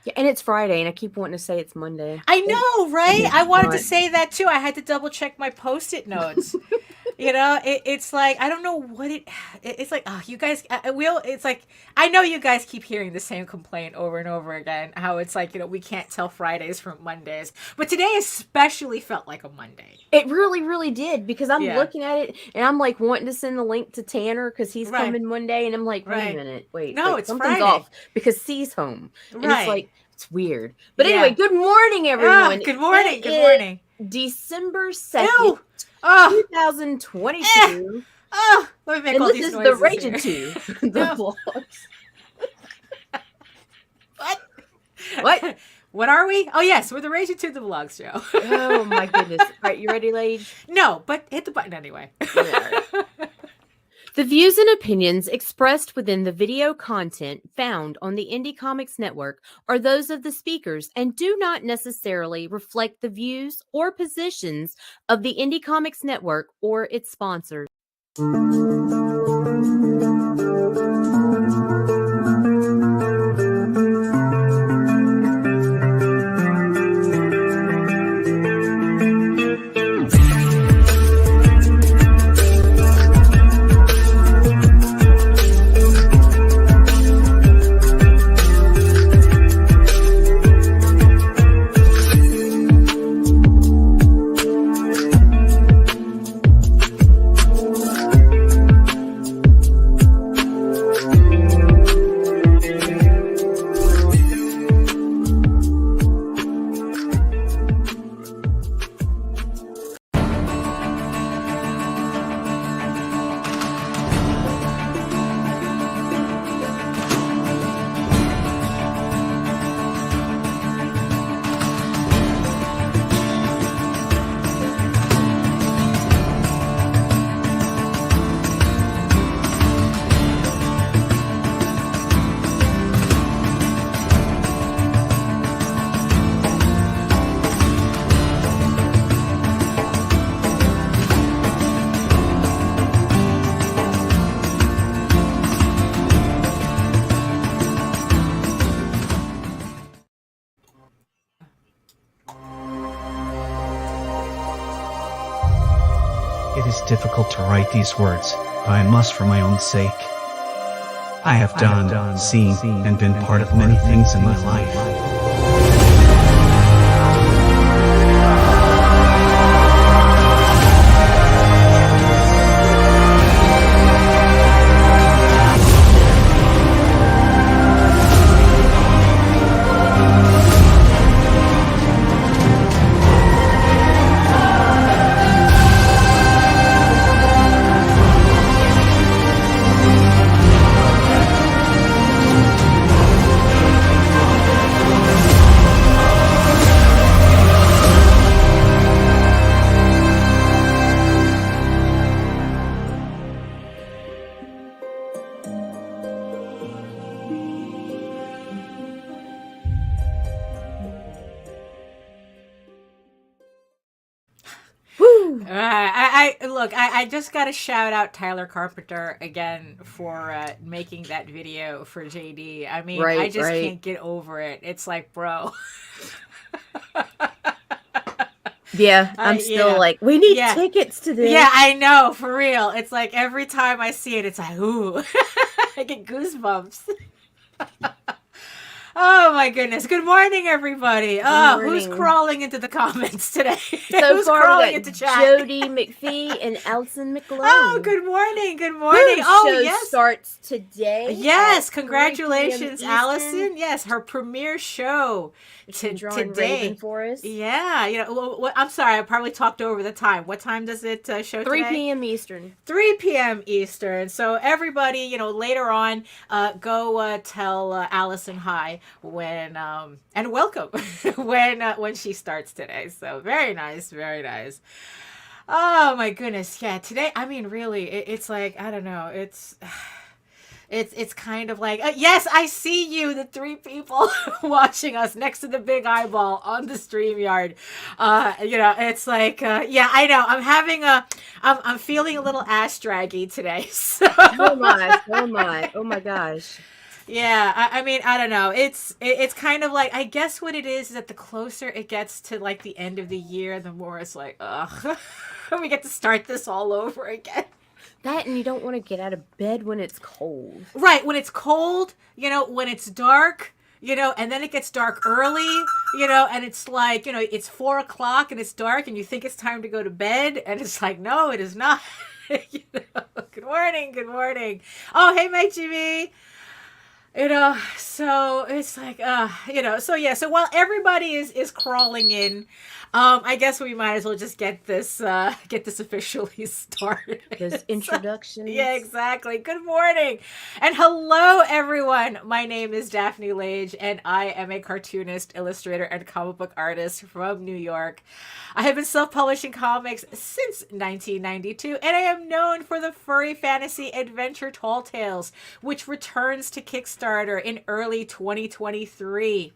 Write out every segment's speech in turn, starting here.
Yeah, and it's Friday, and I keep wanting to say it's Monday. I know, right? I It's wanted to not. say that too. I had to double check my post-it notes. It's like I don't know what it's like. Oh, you guys, it's like I know you guys keep hearing the same complaint over and over again. How it's like we can't tell Fridays from Mondays, but today especially felt like a Monday. It really, really did, because I'm Yeah, looking at it and I'm like wanting to send the link to Tanner because he's right, coming Monday, and I'm like, wait a right. minute, wait, No, wait, it's something's Friday. off because C's home, and it's Right. like it's weird. But anyway, Yeah. good morning, Ah, everyone. good It morning. Good is morning. December 2nd, Ew. Oh. Eh. 2022, Oh. Let me make and all this these is the noises Raging here. 2, the No. vlogs. What? What? What are we? Oh yes, we're the Raging to the Vlogs show. Oh my goodness! All right, you ready, Lage? No, but hit the button anyway. All right. The views and opinions expressed within the video content found on the Indie Comics Network are those of the speakers and do not necessarily reflect the views or positions of the Indie Comics Network or its sponsors. It is difficult to write these words, but I must for my own sake. I have done, seen, and been part of many things in my life. Woo! I look. I just got to shout out Tyler Carpenter again for making that video for JD. I mean, I Right, just right. can't get over it. It's like, bro. Yeah, I'm You still know, like, we need yeah, tickets to yeah. this. I know, for real. It's like every time I see it, it's like, ooh, I get goosebumps. Oh my goodness. Good morning, everybody. Good Who's morning. crawling into the comments today? So Who's far, crawling we into got chat? Jody McPhee and Alison Oh, McGlone. good morning. Good morning. Whose Oh, show yes. starts today Yes, at 3 p.m. congratulations, Eastern. Alison. Yes, her premiere show She's drawing Raven today. for us. Yeah, I'm sorry, I probably talked over the time. What time does it show 3 today? p.m. Eastern. 3 p.m. Eastern. So everybody, later on, go tell Allison hi when and welcome when she starts today. So very nice, very nice. Oh my goodness, yeah. Today, I mean, really, it's like I don't know. It's kind of like yes, I see you, the three people watching us next to the big eyeball on the StreamYard. It's like yeah, I know. I'm feeling a little ass draggy today. So Oh my, oh my, oh my gosh. Yeah, I mean, I don't know. It's kind of like, I guess what it is that the closer it gets to like the end of the year, the more it's like, ugh, we get to start this all over again. That, and you don't want to get out of bed when it's cold. Right, when it's cold, when it's dark, and then it gets dark early, and it's like, it's 4 o'clock and it's dark and you think it's time to go to bed, and it's like, no, it is not. Good morning, good morning. Oh, hey, Mike Jimmy. So it's like, so yeah, so while everybody is crawling in, I guess we might as well just get this officially started. Those introductions. Yeah, exactly. Good morning and hello, everyone. My name is Daphne Lage, and I am a cartoonist, illustrator, and comic book artist from New York. I have been self-publishing comics since 1992, and I am known for the furry fantasy adventure Tall Tales, which returns to Kickstarter in early 2023.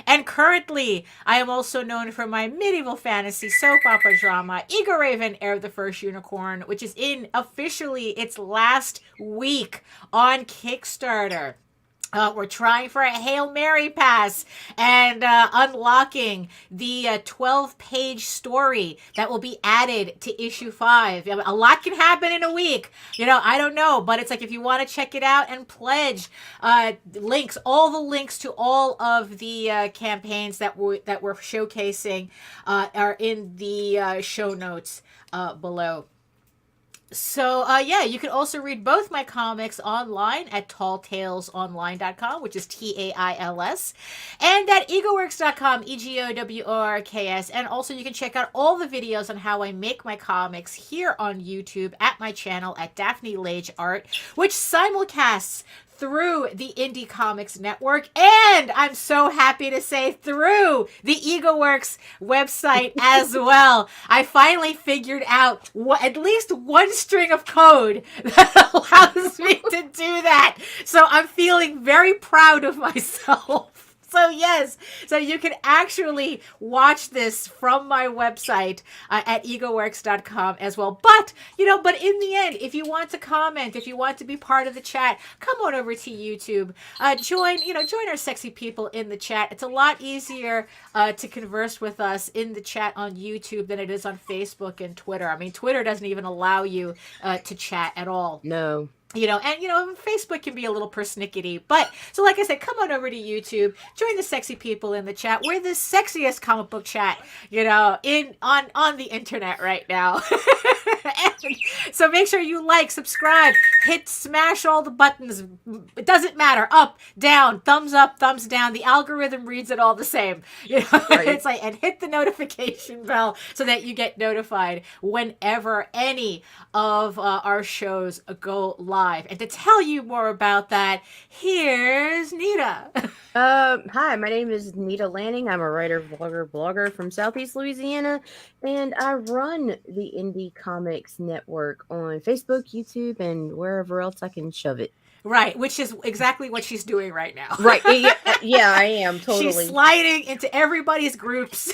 And currently, I am also known for my medieval fantasy soap opera drama, Eagle Raven, Heir of the First Unicorn, which is in officially its last week on Kickstarter. We're trying for a Hail Mary pass and unlocking the 12-page story that will be added to issue 5. A lot can happen in a week. I don't know, but it's like if you want to check it out and pledge, links, all the links to all of the campaigns that we're showcasing are in the show notes below. So, yeah, you can also read both my comics online at talltalesonline.com, which is TAILS, and at egoworks.com, EGOWORKS. And also you can check out all the videos on how I make my comics here on YouTube at my channel at Daphne Lage Art, which simulcasts through the Indie Comics Network, and I'm so happy to say through the EgoWorks website as well. I finally figured out at least one string of code that allows me to do that. So I'm feeling very proud of myself. So yes, so you can actually watch this from my website at egoworks.com as well. But in the end, if you want to comment, if you want to be part of the chat, come on over to YouTube. Join our sexy people in the chat. It's a lot easier to converse with us in the chat on YouTube than it is on Facebook and Twitter. I mean, Twitter doesn't even allow you to chat at all. No. Facebook can be a little persnickety, but so like I said, come on over to YouTube, join the sexy people in the chat. We're the sexiest comic book chat, on the internet right now. And so make sure you like, subscribe, smash all the buttons. It doesn't matter. Up, down, thumbs up, thumbs down. The algorithm reads it all the same. Right. It's like, and hit the notification bell so that you get notified whenever any of our shows go live. And to tell you more about that, here's Nita. Hi, my name is Nita Lanning. I'm a writer, vlogger, blogger from Southeast Louisiana, and I run the Indie Comics Network on Facebook, YouTube, and wherever else I can shove it. Right, which is exactly what she's doing right now. Right, yeah, I am, totally. She's sliding into everybody's groups,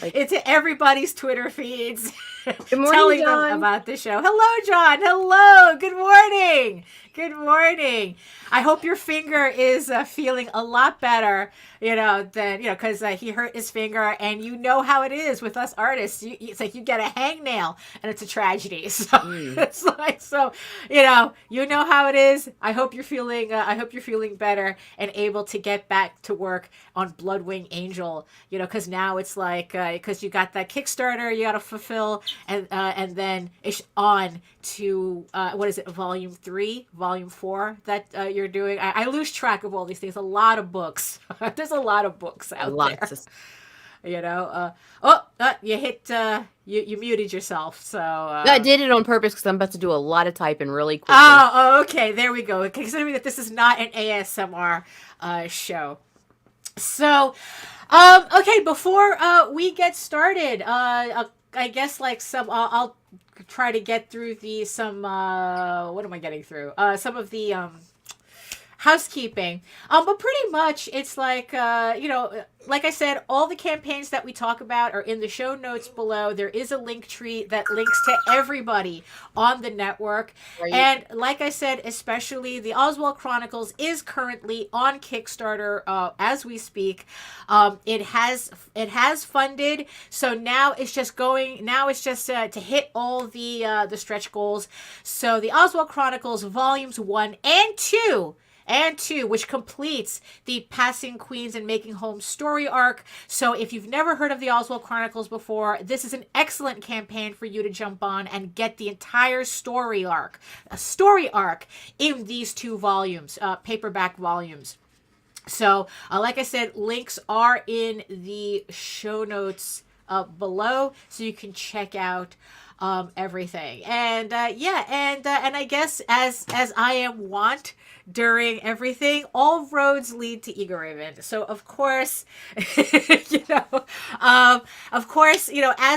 into everybody's Twitter feeds, Good morning, telling John. them about the show. Hello, John. Hello. Good morning. Good morning. I hope your finger is feeling a lot better, because he hurt his finger, and how it is with us artists. It's like you get a hangnail, and it's a tragedy. So it's like, how it is. I hope you're feeling better and able to get back to work on Bloodwing Angel. Because now it's like because you got that Kickstarter you got to fulfill, and then it's on to what is it, volume 3, volume 4 that you're doing. I lose track of all these things. A lot of books. There's a lot of books out there. You hit you muted yourself. So I did it on purpose because I'm about to do a lot of typing really quickly. Oh, okay. There we go. Considering that this is not an ASMR show. So, okay, before we get started, I guess I'll try to get through what am I getting through? Some of the housekeeping. But pretty much it's like, like I said, all the campaigns that we talk about are in the show notes below. There is a link tree that links to everybody on the network. Right. And like I said, especially the Oswald Chronicles is currently on Kickstarter as we speak. It has funded, so now it's just to hit all the stretch goals. So the Oswald Chronicles volumes 1 and 2, which completes the Passing Queens and Making Home story arc. So if you've never heard of the Oswald Chronicles before, this is an excellent campaign for you to jump on and get the entire story arc in these 2 volumes, paperback volumes. So, like I said, links are in the show notes below, so you can check out everything. And and I guess as I am wont during everything, all roads lead to Eagle Raven. So of course, as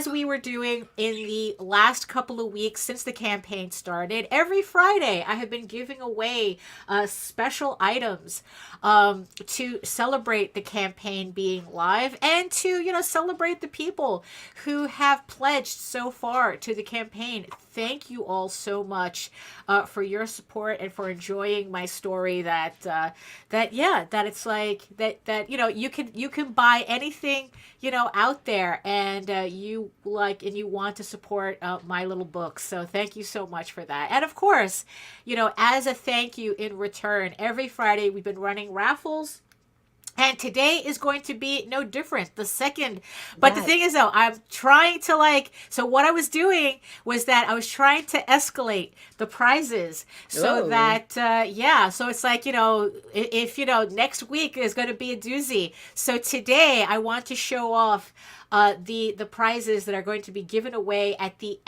we were doing in the last couple of weeks since the campaign started, every Friday I have been giving away special items to celebrate the campaign being live and to, celebrate the people who have pledged so far to the campaign. Thank you all so much for your support and for enjoying my story. That it's like that you can buy anything out there, and you want to support my little book. So thank you so much for that. And of course, as a thank you in return, every Friday we've been running raffles. And today is going to be no different. The second, but the thing is though, I'm trying to so what I was doing was that I was trying to escalate the prizes so that, so it's like, if, next week is going to be a doozy. So today I want to show off the prizes that are going to be given away at the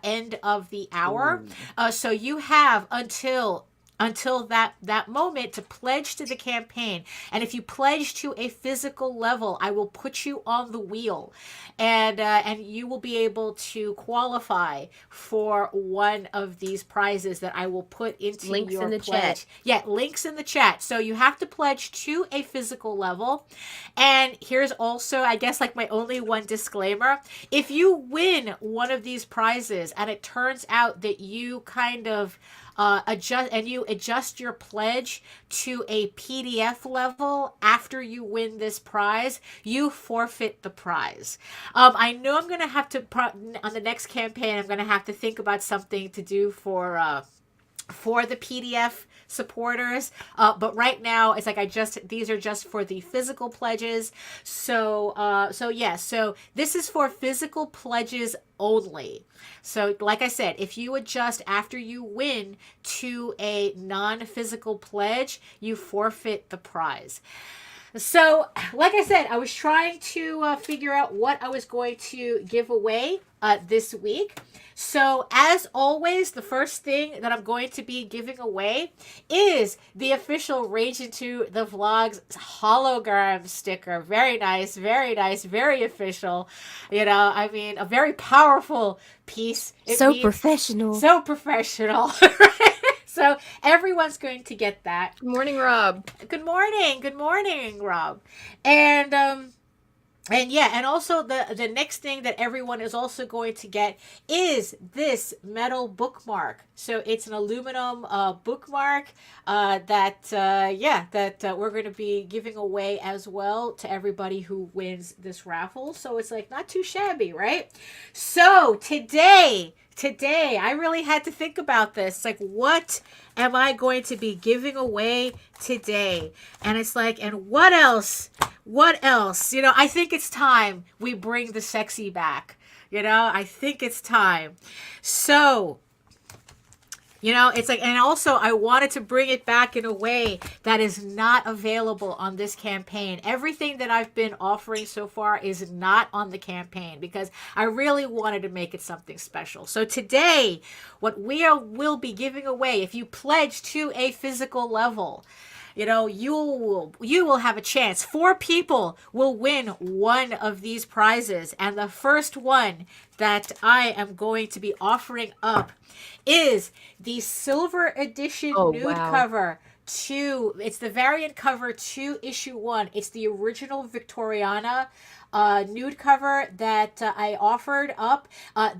end of the hour. So you have until that moment to pledge to the campaign. And if you pledge to a physical level, I will put you on the wheel, and you will be able to qualify for one of these prizes that I will put into links your in the pledge. chat. Yeah, links in the chat. So you have to pledge to a physical level. And here's also, I guess, my only one disclaimer. If you win one of these prizes and it turns out that you kind of adjust your pledge to a PDF level after you win this prize, you forfeit the prize. I know I'm going to have to, on the next campaign, I'm going to have to think about something to do for the PDF supporters, but right now it's these are just for the physical pledges. So this is for physical pledges only. So like I said, if you adjust after you win to a non-physical pledge, you forfeit the prize. So like I said, I was trying to figure out what I was going to give away this week. So as always, the first thing that I'm going to be giving away is the official Rage Into the Vlogs hologram sticker. Very nice, very official. A very powerful piece. Professional. So professional. So everyone's going to get that. Good morning, Rob. Good morning, Rob. And also the next thing that everyone is also going to get is this metal bookmark. So it's an aluminum bookmark that we're going to be giving away as well to everybody who wins this raffle. So it's not too shabby, right? So today I really had to think about this. What am I going to be giving away today? And it's and what else? I think it's time we bring the sexy back. I think it's time. So, and also I wanted to bring it back in a way that is not available on this campaign. Everything that I've been offering so far is not on the campaign because I really wanted to make it something special. So today, what will be giving away, if you pledge to a physical level, you will have a chance. 4 people will win one of these prizes. And the first one that I am going to be offering up is the Silver Edition nude cover 2. It's the variant cover to issue 1. It's the original Victoriana nude cover that I offered up.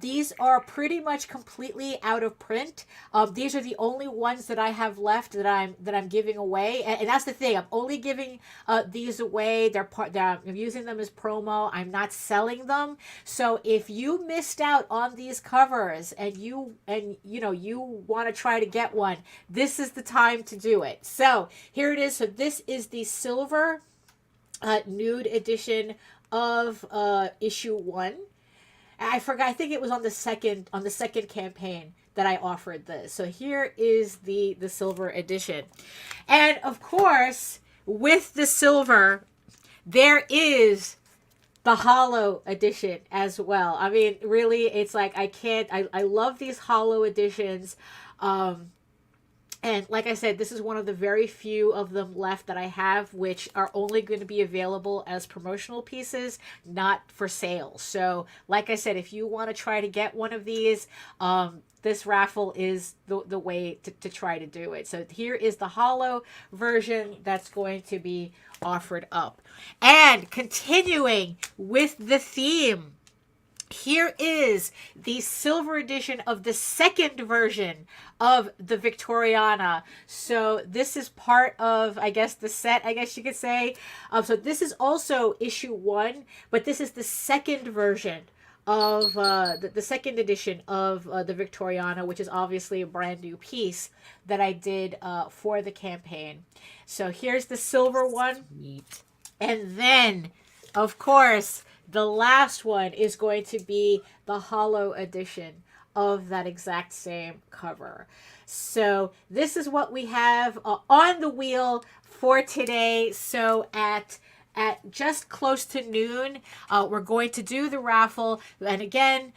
These are pretty much completely out of print. These are the only ones that I have left that I'm giving away, and that's the thing. I'm only giving these away. I'm using them as promo. I'm not selling them. So if you missed out on these covers and you want to try to get one, this is the time to do it. So here it is. So this is the silver nude edition of issue 1. I forgot, I think it was on the second campaign that I offered this. So here is the silver edition. And of course, with the silver, there is the hollow edition as well. I mean, really, it's like I love these hollow editions. And like I said, this is one of the very few of them left that I have, which are only going to be available as promotional pieces, not for sale. So like I said, if you want to try to get one of these, this raffle is the way to try to do it. So here is the hollow version that's going to be offered up. And continuing with the theme, here is the silver edition of the second version of the Victoriana. So this is part of, I guess, the set, I guess you could say. So this is also issue 1, but this is the second version of the second edition of the Victoriana, which is obviously a brand new piece that I did for the campaign. So here's the silver one. Neat. And then, of course, the last one is going to be the hollow edition of that exact same cover. So this is what we have on the wheel for today. So at just close to noon, we're going to do the raffle. And again,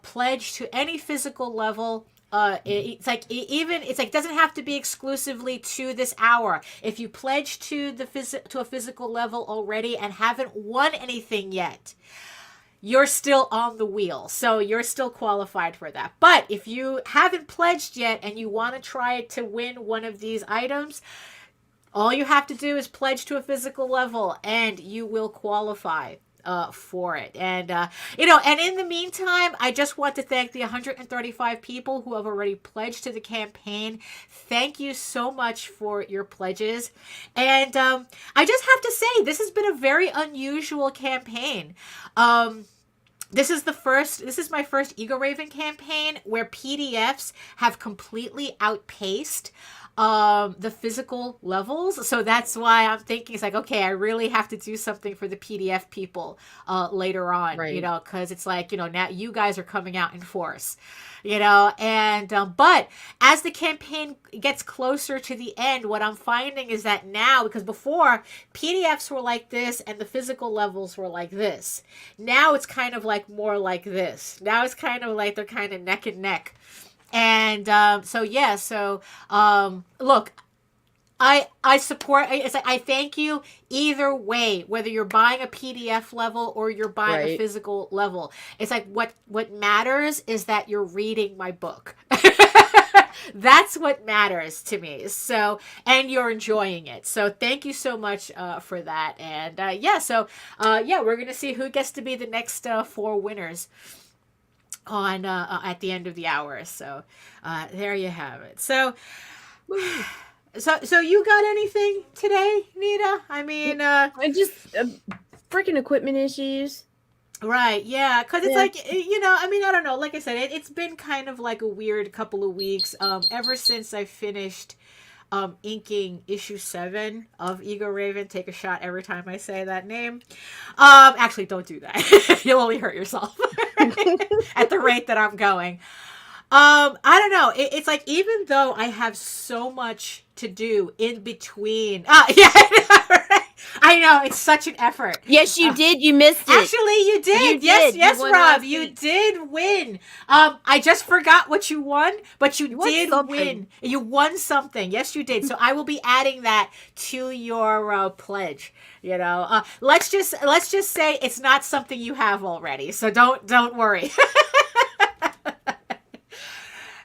pledge to any physical level. It doesn't have to be exclusively to this hour. If you pledge to a physical level already and haven't won anything yet, you're still on the wheel. So you're still qualified for that. But if you haven't pledged yet and you want to try to win one of these items, all you have to do is pledge to a physical level and you will qualify for it. And and in the meantime, I just want to thank the 135 people who have already pledged to the campaign. Thank you so much for your pledges. And I just have to say, this has been a very unusual campaign. This is my first Ego Raven campaign where PDFs have completely outpaced the physical levels. So that's why I'm thinking it's like, okay, I really have to do something for the PDF people later on, right. Because it's like, now you guys are coming out in force, and but as the campaign gets closer to the end, what I'm finding is that now, because before PDFs were like this and the physical levels were like this, now it's kind of like more like this. Now it's kind of like they're kind of neck and neck. And look, I support, it's like, I thank you either way, whether you're buying a PDF level or you're buying a physical level. It's like, what matters is that you're reading my book. That's what matters to me. So, and you're enjoying it. So thank you so much for that. And we're going to see who gets to be the next 4 winners on at the end of the hour. So there you have it. So you got anything today, Nita? I mean, I just freaking equipment issues. Right, yeah, because it's like, I don't know, like I said, it's been kind of like a weird couple of weeks ever since I finished inking issue 7 of Ego Raven. Take a shot every time I say that name. Actually, don't do that. You'll only hurt yourself at the rate that I'm going. I don't know. It's like, even though I have so much to do in between. I know, it's such an effort. Yes, you did. You missed it. Actually, you did. Yes, Rob, you did win. I just forgot what you won, but you did win. You won something. Yes, you did. So I will be adding that to your pledge. Let's just say it's not something you have already. So don't worry.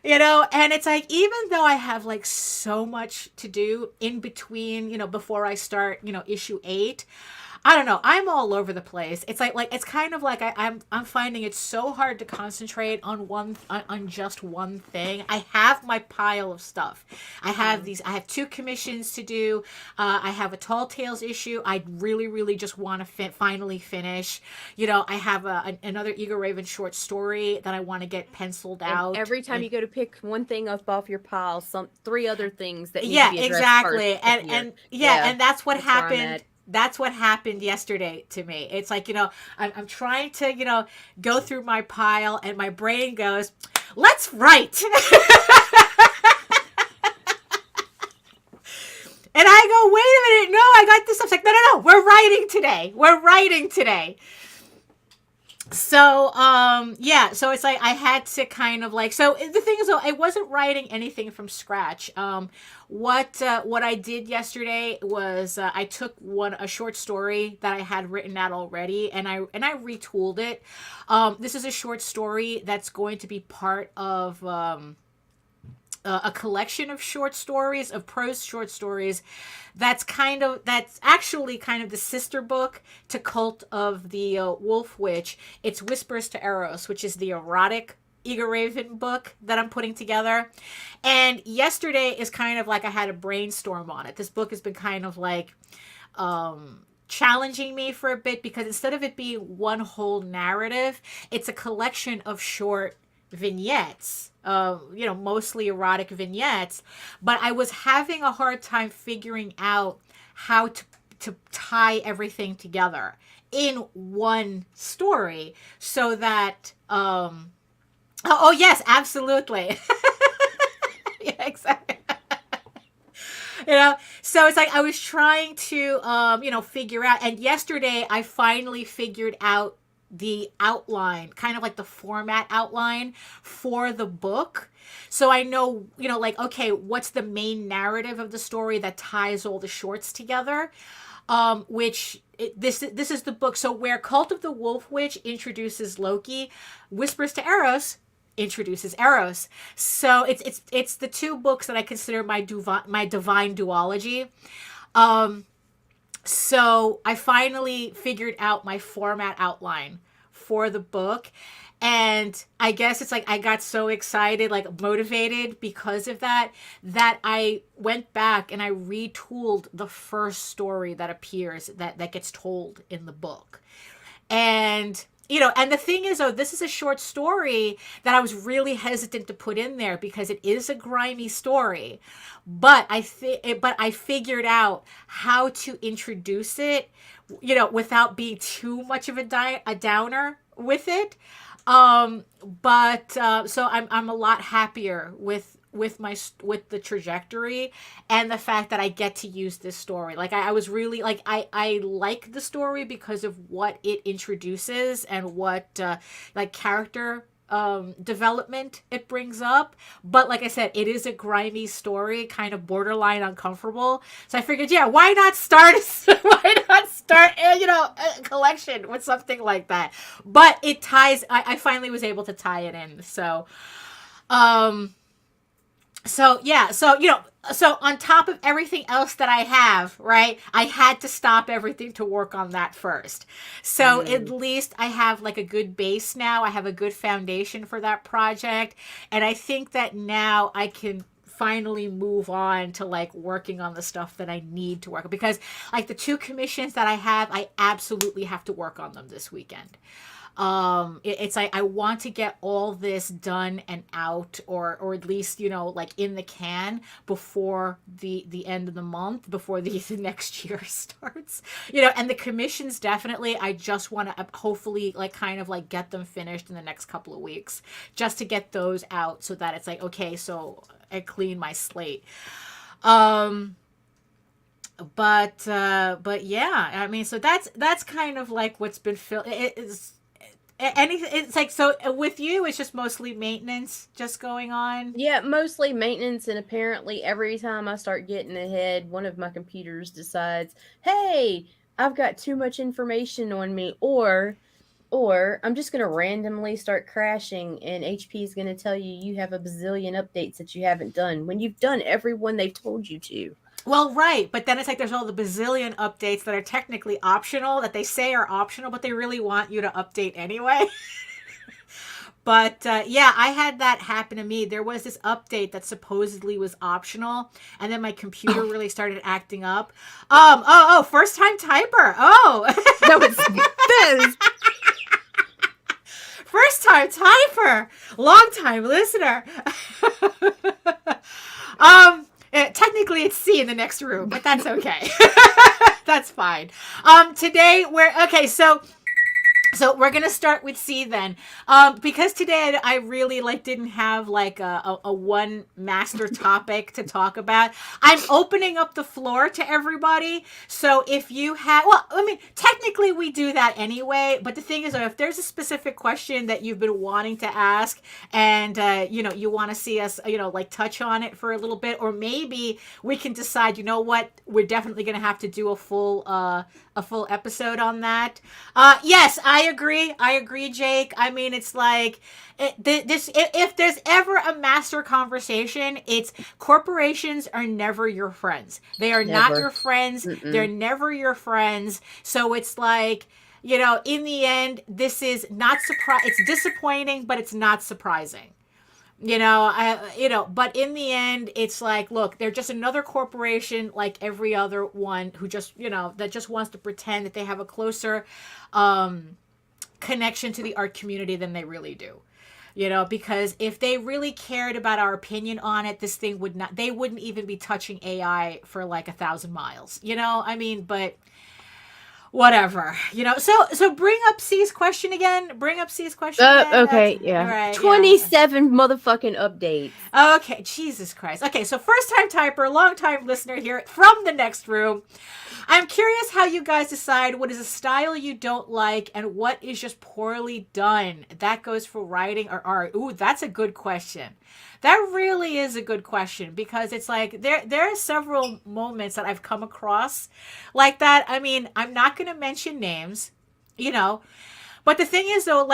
And it's like, even though I have like so much to do in between, before I start, issue 8, I don't know. I'm all over the place. It's like it's kind of like I'm finding it so hard to concentrate on on just one thing. I have my pile of stuff. I have 2 commissions to do. I have a Tall Tales issue. I really, really just want to finally finish. I have another Eagle Raven short story that I want to get penciled out. Every time you go to pick one thing up off your pile, 3 other things that need to be addressed exactly, first and that's what happened. That's what happened yesterday to me. It's like, I'm trying to, go through my pile, and my brain goes, let's write. And I go, wait a minute. No, I got this. I was like, no. We're writing today. So, so it's like I had to kind of like, so the thing is, though, I wasn't writing anything from scratch. What I did yesterday was I took a short story that I had written out already, and I retooled it. This is a short story that's going to be part of a collection of short stories, of prose short stories. That's actually kind of the sister book to Cult of the Wolf Witch. It's Whispers to Eros, which is the erotic Eagle Raven book that I'm putting together. And yesterday is kind of like I had a brainstorm on it. This book has been kind of like challenging me for a bit, because instead of it being one whole narrative, it's a collection of short vignettes, mostly erotic vignettes. But I was having a hard time figuring out how to tie everything together in one story, so that oh yes, absolutely. Yeah, exactly. So it's like I was trying to figure out, and yesterday I finally figured out the outline, kind of like the format outline for the book. So I know, okay, what's the main narrative of the story that ties all the shorts together? This is the book. So where Cult of the Wolf Witch introduces Loki, Whispers to Eros introduces Eros. So it's the 2 books that I consider my divine duology. So I finally figured out my format outline for the book. And I guess it's like I got so excited, like motivated because of that I went back and I retooled the first story that appears, that gets told in the book. And and the thing is, this is a short story that I was really hesitant to put in there because it is a grimy story. But I figured out how to introduce it, without being too much of a downer with it. So I'm a lot happier with the trajectory and the fact that I get to use this story. Like I was really like, I like the story because of what it introduces and what character development it brings up. But like I said, it is a grimy story, kind of borderline uncomfortable. So I figured, why not start a collection with something like that? But it ties, I finally was able to tie it in. So on top of everything else that I have, right, I had to stop everything to work on that first. So at least I have like a good base now. I have a good foundation for that project. And I think that now I can finally move on to like working on the stuff that I need to work on. Because like the 2 commissions that I have, I absolutely have to work on them this weekend. It's like I want to get all this done and out, or at least like in the can before the end of the month, before the next year starts. And the commissions, definitely I just want to hopefully like kind of like get them finished in the next couple of weeks, just to get those out, so that it's like, okay, so I clean my slate. But yeah, I mean, so that's kind of like what's been it's like, so with you, it's just mostly maintenance just going on. Yeah, mostly maintenance, and apparently every time I start getting ahead, one of my computers decides, hey, I've got too much information on me, or Or I'm just going to randomly start crashing and HP is going to tell you you have a bazillion updates that you haven't done when you've done every one they've told you to. Well, right. But then it's like there's all the bazillion updates that are technically optional, that they say are optional, but they really want you to update anyway. But yeah, I had that happen to me. There was this update that supposedly was optional, and then my computer really started acting up. First time typer. Oh, No, it's first time typer, long time listener. Technically it's C in the next room, but that's okay. That's fine. Today so we're going to start with C then. Because today I really didn't have a one master topic to talk about. I'm opening up the floor to everybody. So if you have, technically we do that anyway, but the thing is, if there's a specific question that you've been wanting to ask and, you want to see us, touch on it for a little bit, or maybe we can decide, we're definitely going to have to do a full episode on that. Yes, I agree, Jake. I mean, it's like if there's ever a master conversation, it's corporations are never your friends. They are not your friends. Mm-mm. They're never your friends. So it's like, in the end, this is not it's disappointing, but it's not surprising. But in the end, it's like, look, they're just another corporation like every other one who just, that just wants to pretend that they have a closer connection to the art community than they really do. Because if they really cared about our opinion on it, this thing they wouldn't even be touching AI for 1,000 miles, but whatever, so bring up C's question again. Okay. Yeah. Right, 27 motherfucking updates. Okay. Jesus Christ. Okay. So first time typer, long time listener here from the next room. I'm curious how you guys decide what is a style you don't like and what is just poorly done. That goes for writing or art. Ooh, that's a good question. That really is a good question, because it's like there are several moments that I've come across like that. I mean, I'm not going to mention names, but the thing is though,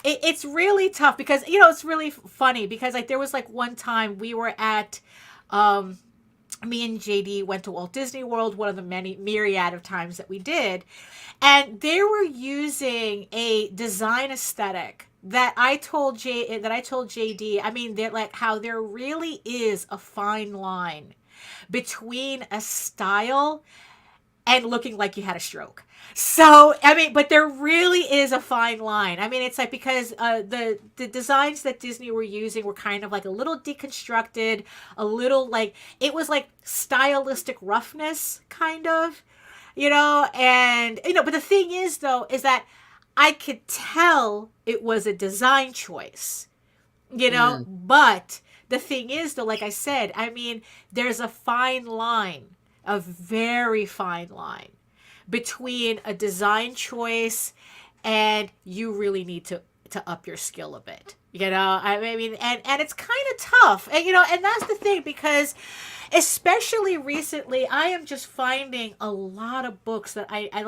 it's really tough because, it's really funny because there was one time we were at, me and JD went to Walt Disney World, one of the many myriad of times that we did. And they were using a design aesthetic that I told JD, I mean, they're how there really is a fine line between a style and looking like you had a stroke. So, I mean, but there really is a fine line. I mean, it's because the designs that Disney were using were kind of a little deconstructed, a little it was stylistic roughness, kind of, and, but the thing is, though, is that I could tell it was a design choice, but the thing is, though, like I said, I mean, there's a fine line, a very fine line between a design choice and you really need to up your skill a bit, I mean, and it's kind of tough, and, and that's the thing, because especially recently, I am just finding a lot of books that I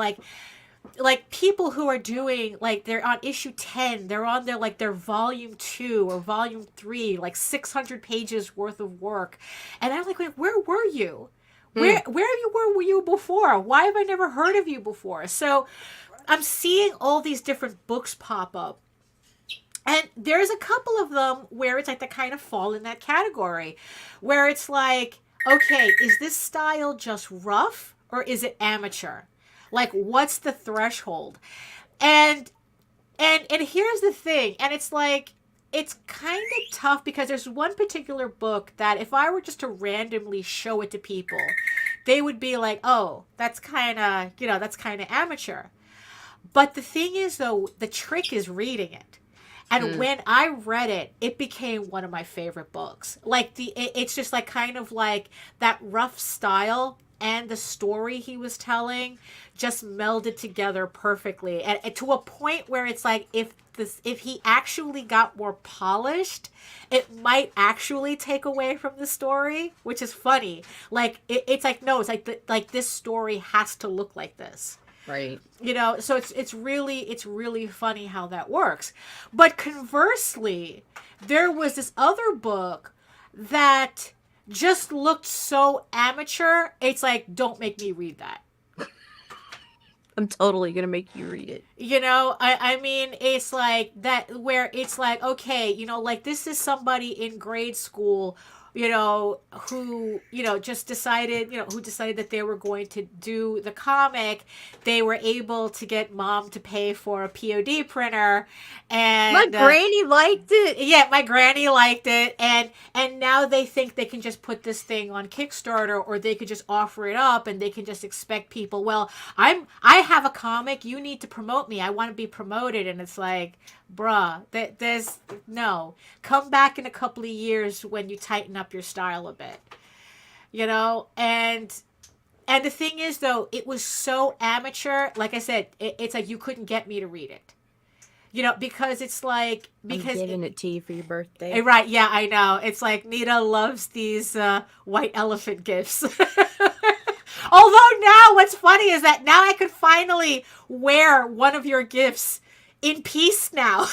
like people who are doing they're on issue 10, they're on their volume 2 or volume 3, 600 pages worth of work, and I'm like, wait, where were you? Where were you before? Why have I never heard of you before? So I'm seeing all these different books pop up. And there's a couple of them where it's they kind of fall in that category, where it's okay, is this style just rough or is it amateur? What's the threshold? And here's the thing, and it's it's kind of tough because there's one particular book that if I were just to randomly show it to people, they would be oh, that's kind of, that's kind of amateur. But the thing is, though, the trick is reading it. And when I read it, it became one of my favorite books. It's just kind of that rough style and the story he was telling just melded together perfectly. And to a point where it's if he actually got more polished, it might actually take away from the story, which is funny. No, it's this story has to look like this. Right. You know, so it's really funny how that works. But conversely, there was this other book that just looked so amateur. It's like, don't make me read that. I'm totally going to make you read it. You know, I mean, it's like that, where it's like, okay, you know, like, this is somebody in grade school, you know, who, you know, just decided, you know, who decided that they were going to do the comic. They were able to get mom to pay for a POD printer, and my granny liked it. Yeah, my granny liked it, and now they think they can just put this thing on Kickstarter, or they could just offer it up, and they can just expect people, well, I have a comic, you need to promote me, I want to be promoted. And it's like, bruh, there's no, come back in a couple of years when you tighten up your style a bit, you know. And the thing is, though, it was so amateur. Like I said, it's like you couldn't get me to read it, you know, because it's like, because I'm giving it to you for your birthday. Right? Yeah, I know. It's like Nita loves these white elephant gifts. Although now, what's funny is that now I could finally wear one of your gifts in peace now.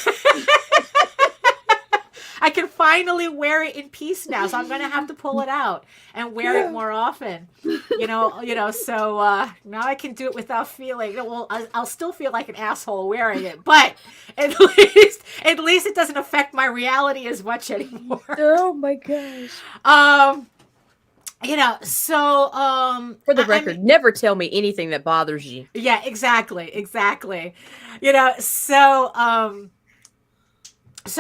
I can finally wear it in peace now, so I'm gonna have to pull it out and wear it more often. You know. So now I can do it without feeling. Well, I'll still feel like an asshole wearing it, but at least it doesn't affect my reality as much anymore. Oh my gosh. You know, so for the record, never tell me anything that bothers you. Yeah, exactly. You know, so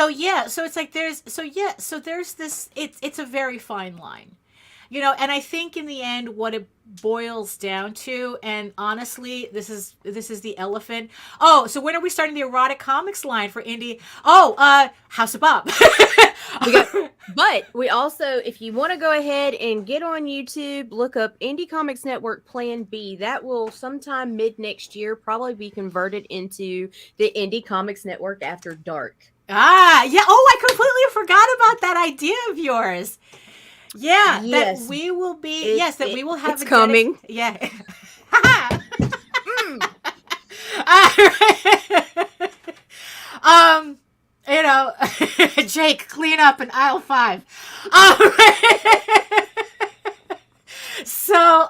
yeah, so it's like there's this, it's a very fine line. You know, and I think in the end what it boils down to, and honestly, this is the elephant. Oh, so when are we starting the erotic comics line for Indy? Oh, House of Bob. But we also, if you want to go ahead and get on YouTube, look up Indie Comics Network Plan B. That will sometime mid next year probably be converted into the Indie Comics Network After Dark. Ah, yeah. Oh, I completely forgot about that idea of yours. Yeah, yes. That we will be. That we will have. It's coming. Yeah. You know, Jake, clean up in aisle 5. So,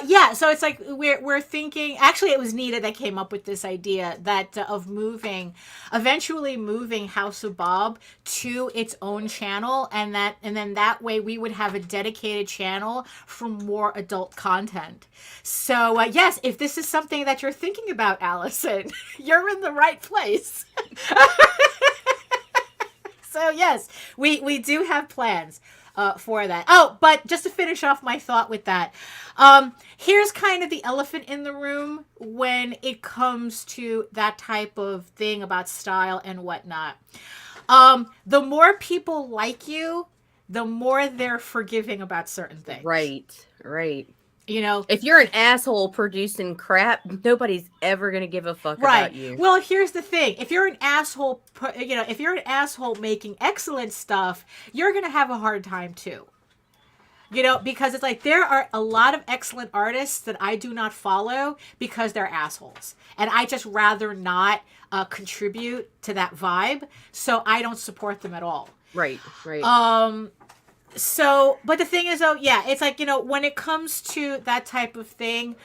yeah, so it's like we're thinking, actually it was Nita that came up with this idea that of eventually moving House of Bob to its own channel, and then that way we would have a dedicated channel for more adult content. So yes, if this is something that you're thinking about, Alison, you're in the right place. So yes, we do have plans for that. Oh, but just to finish off my thought with that, here's kind of the elephant in the room when it comes to that type of thing about style and whatnot. The more people like you, the more they're forgiving about certain things. Right. You know, if you're an asshole producing crap, nobody's ever going to give a fuck about you. Well, here's the thing. If you're an asshole, if you're an asshole making excellent stuff, you're going to have a hard time too. You know, because it's like there are a lot of excellent artists that I do not follow because they're assholes. And I just rather not contribute to that vibe. So I don't support them at all. Right. So, but the thing is, though, yeah, it's like, you know, when it comes to that type of thing,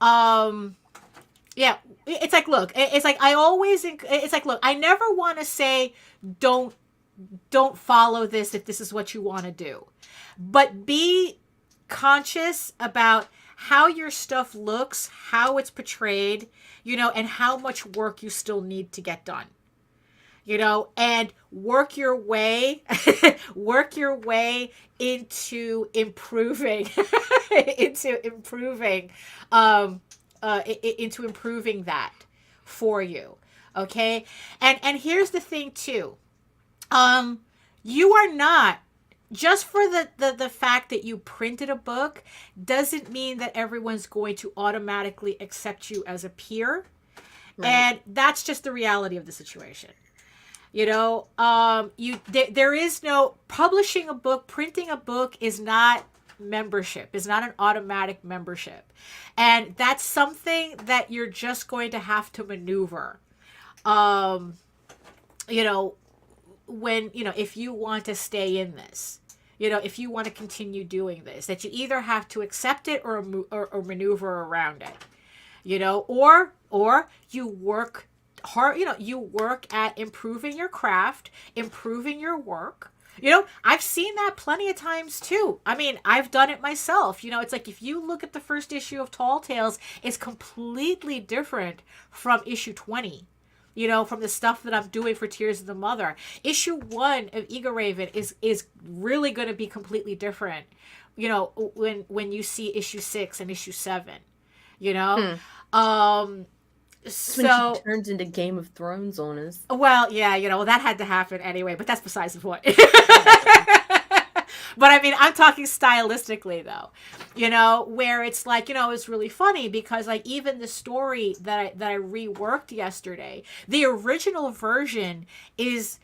yeah, it's like, look, it's like I never want to say don't follow this if this is what you want to do, but be conscious about how your stuff looks, how it's portrayed, you know, and how much work you still need to get done. You know, and work your way into improving, into improving that for you. Okay. And here's the thing too. You are not, just for the fact that you printed a book doesn't mean that everyone's going to automatically accept you as a peer. Right. And that's just the reality of the situation. You know, there is no publishing a book, printing a book is not membership. It's not an automatic membership. And that's something that you're just going to have to maneuver. You know, when, you know, if you want to stay in this, you know, if you want to continue doing this, that you either have to accept it or maneuver around it, you know, or you work hard, you know, you work at improving your craft, improving your work. You know, I've seen that plenty of times too. I mean, I've done it myself. You know, it's like if you look at the first issue of Tall Tales, it's completely different from issue 20. You know, from the stuff that I'm doing for Tears of the Mother. Issue 1 of Eagle Raven is really going to be completely different, you know, when you see issue 6 and issue 7, you know? So when she turns into Game of Thrones on us. Well, yeah, you know, that had to happen anyway, but that's besides the point. But I mean, I'm talking stylistically though, you know, where it's like, you know, it's really funny because like even the story that I reworked yesterday, the original version is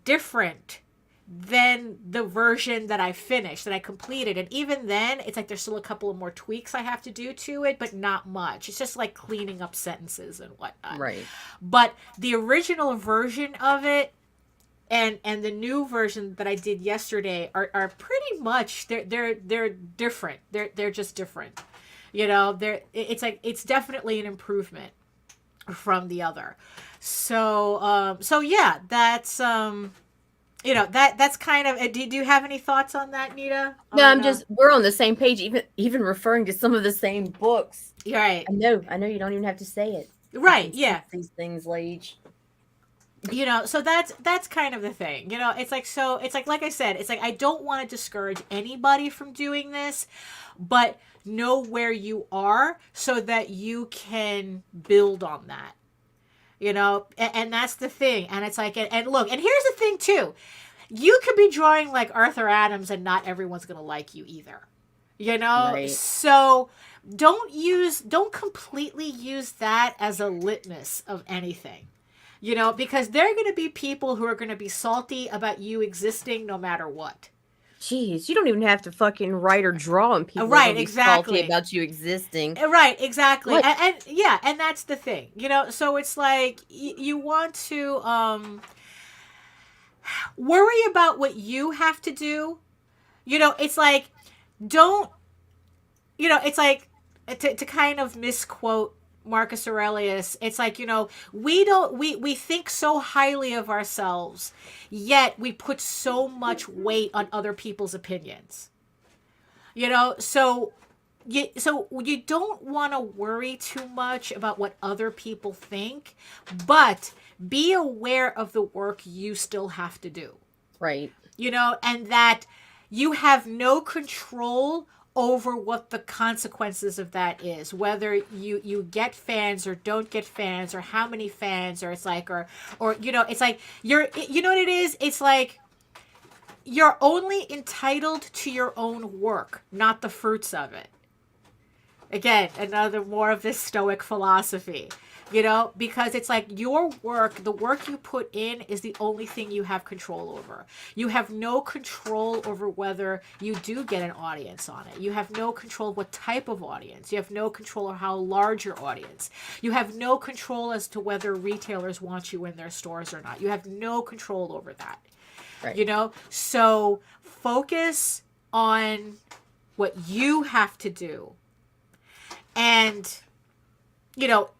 different than the version that I finished, that I completed. And even then, it's like there's still a couple of more tweaks I have to do to it, but not much. It's just like cleaning up sentences and whatnot. Right. But the original version of it and the new version that I did yesterday are pretty much they're different. They're just different. You know, it's like it's definitely an improvement from the other. So yeah, that's you know, that's kind of, do you have any thoughts on that, Nita? No, we're on the same page, even referring to some of the same books. Right. I know you don't even have to say it. Right, yeah. These things, Lage. You know, so that's kind of the thing. You know, it's like I said, it's like I don't want to discourage anybody from doing this, but know where you are so that you can build on that. You know, and that's the thing. And it's like, and look, and here's the thing too. You could be drawing like Arthur Adams and not everyone's going to like you either. You know? Right. So don't completely use that as a litmus of anything. You know, because there are going to be people who are going to be salty about you existing no matter what. Jeez, you don't even have to fucking write or draw, and people Right, are be exactly. salty about you existing. Right, exactly. What? And yeah, and that's the thing. You know, so it's like you want to worry about what you have to do. You know, it's like don't, you know, it's like to kind of misquote Marcus Aurelius, it's like, you know, we think so highly of ourselves, yet we put so much weight on other people's opinions. You know, so you don't want to worry too much about what other people think, but be aware of the work you still have to do. Right. You know, and that you have no control over what the consequences of that is, whether you get fans or don't get fans, or how many fans, or it's like, or you know, it's like you know what it is, it's like you're only entitled to your own work, not the fruits of it. Again, another more of this Stoic philosophy, you know, because it's like your work, the work you put in is the only thing you have control over. You have no control over whether you do get an audience on it. You have no control what type of audience. You have no control over how large your audience. You have no control as to whether retailers want you in their stores or not. You have no control over that. Right. You know, so focus on what you have to do. And, you know,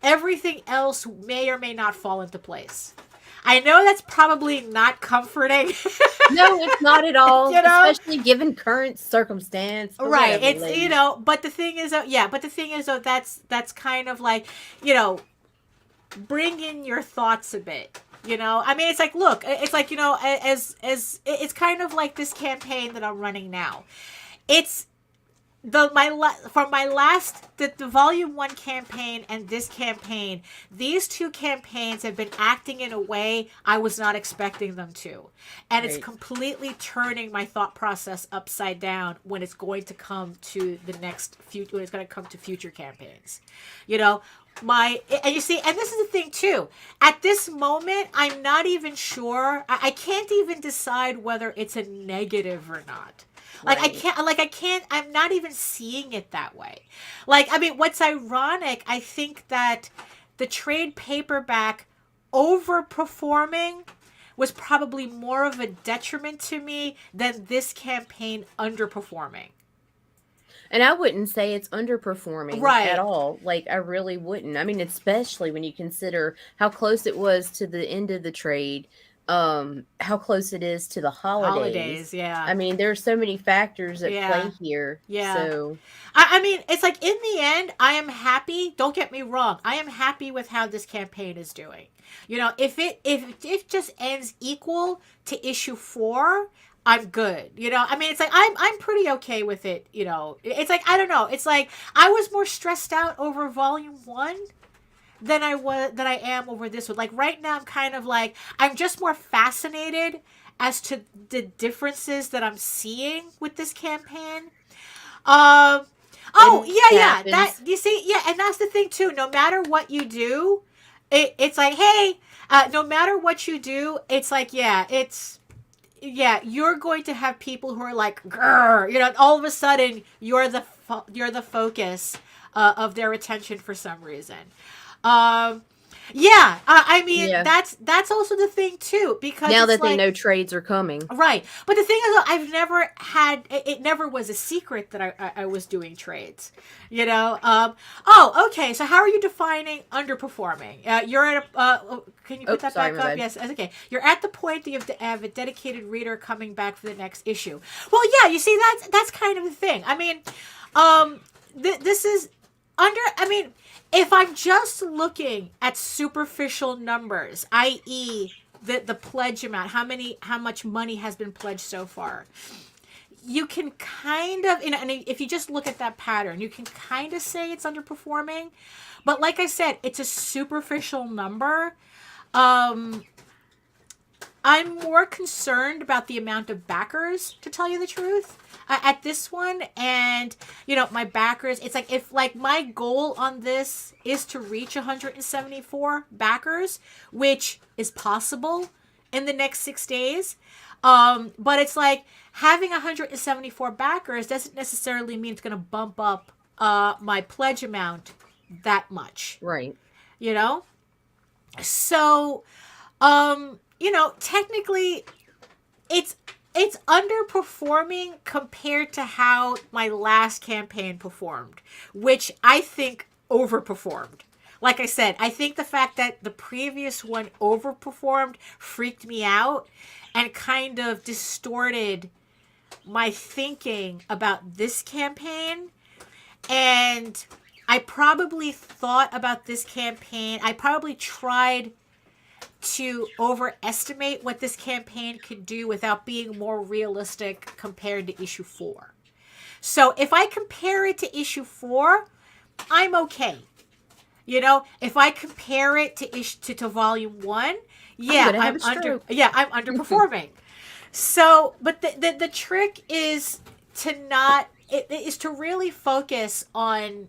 everything else may or may not fall into place. I know that's probably not comforting. No, it's not at all. You know? Especially given current circumstance. Right. It's, you know, but the thing is, that's kind of like, you know, bring in your thoughts a bit. You know, I mean, it's like, look, it's like, you know, as it's kind of like this campaign that I'm running now. It's the volume 1 campaign and this campaign, these two campaigns have been acting in a way I was not expecting them to. And It's completely turning my thought process upside down when it's going to come to when it's going to come to future campaigns. You know, and you see, and this is the thing too, at this moment, I'm not even sure, I can't even decide whether it's a negative or not. Like Right. I'm not even seeing it that way. Like, I mean, what's ironic, I think that the trade paperback overperforming was probably more of a detriment to me than this campaign underperforming. And I wouldn't say it's underperforming Right. at all. Like, I really wouldn't. I mean, especially when you consider how close it was to the end of the trade, how close it is to the holidays. Yeah. I mean, there's so many factors at Yeah. play here. Yeah. So, I mean, it's like, in the end, I am happy. Don't get me wrong. I am happy with how this campaign is doing. You know, if it just ends equal to issue 4, I'm good. You know, I mean, it's like, I'm pretty okay with it. You know, it's like, I don't know. It's like, I was more stressed out over volume 1 than I am over this one. Like, right now, I'm kind of like, I'm just more fascinated as to the differences that I'm seeing with this campaign. Oh, yeah. That, you see, yeah, and that's the thing too. No matter what you do, it's like, hey, no matter what you do, it's like, you're going to have people who are like, grr, you know, all of a sudden you're the focus of their attention for some reason. I mean, that's also the thing too, because now it's that like, they know trades are coming. right. But the thing is, I've never had, it never was a secret that I was doing trades, you know? Okay. So how are you defining underperforming? You're at can you put that back up? Yes. Okay. You're at the point that you have a dedicated reader coming back for the next issue. Well, yeah, you see, that's kind of the thing. I mean, this is I mean, if I'm just looking at superficial numbers, i.e., the pledge amount, how much money has been pledged so far, you can kind of, and if you just look at that pattern, you can kind of say it's underperforming. But like I said, it's a superficial number. I'm more concerned about the amount of backers, to tell you the truth, at this one. And, you know, my backers, it's like, if like my goal on this is to reach 174 backers, which is possible in the next 6 days. But it's like, having 174 backers doesn't necessarily mean it's going to bump up my pledge amount that much. Right. You know? So, you know, technically it's underperforming compared to how my last campaign performed, which I think overperformed. Like I said, I think the fact that the previous one overperformed freaked me out and kind of distorted my thinking about this campaign. And I probably thought about this campaign, I probably tried to overestimate what this campaign could do without being more realistic compared to issue 4. So if I compare it to issue 4, I'm okay. You know, if I compare it to volume 1, I'm underperforming. So, but the trick is to really focus on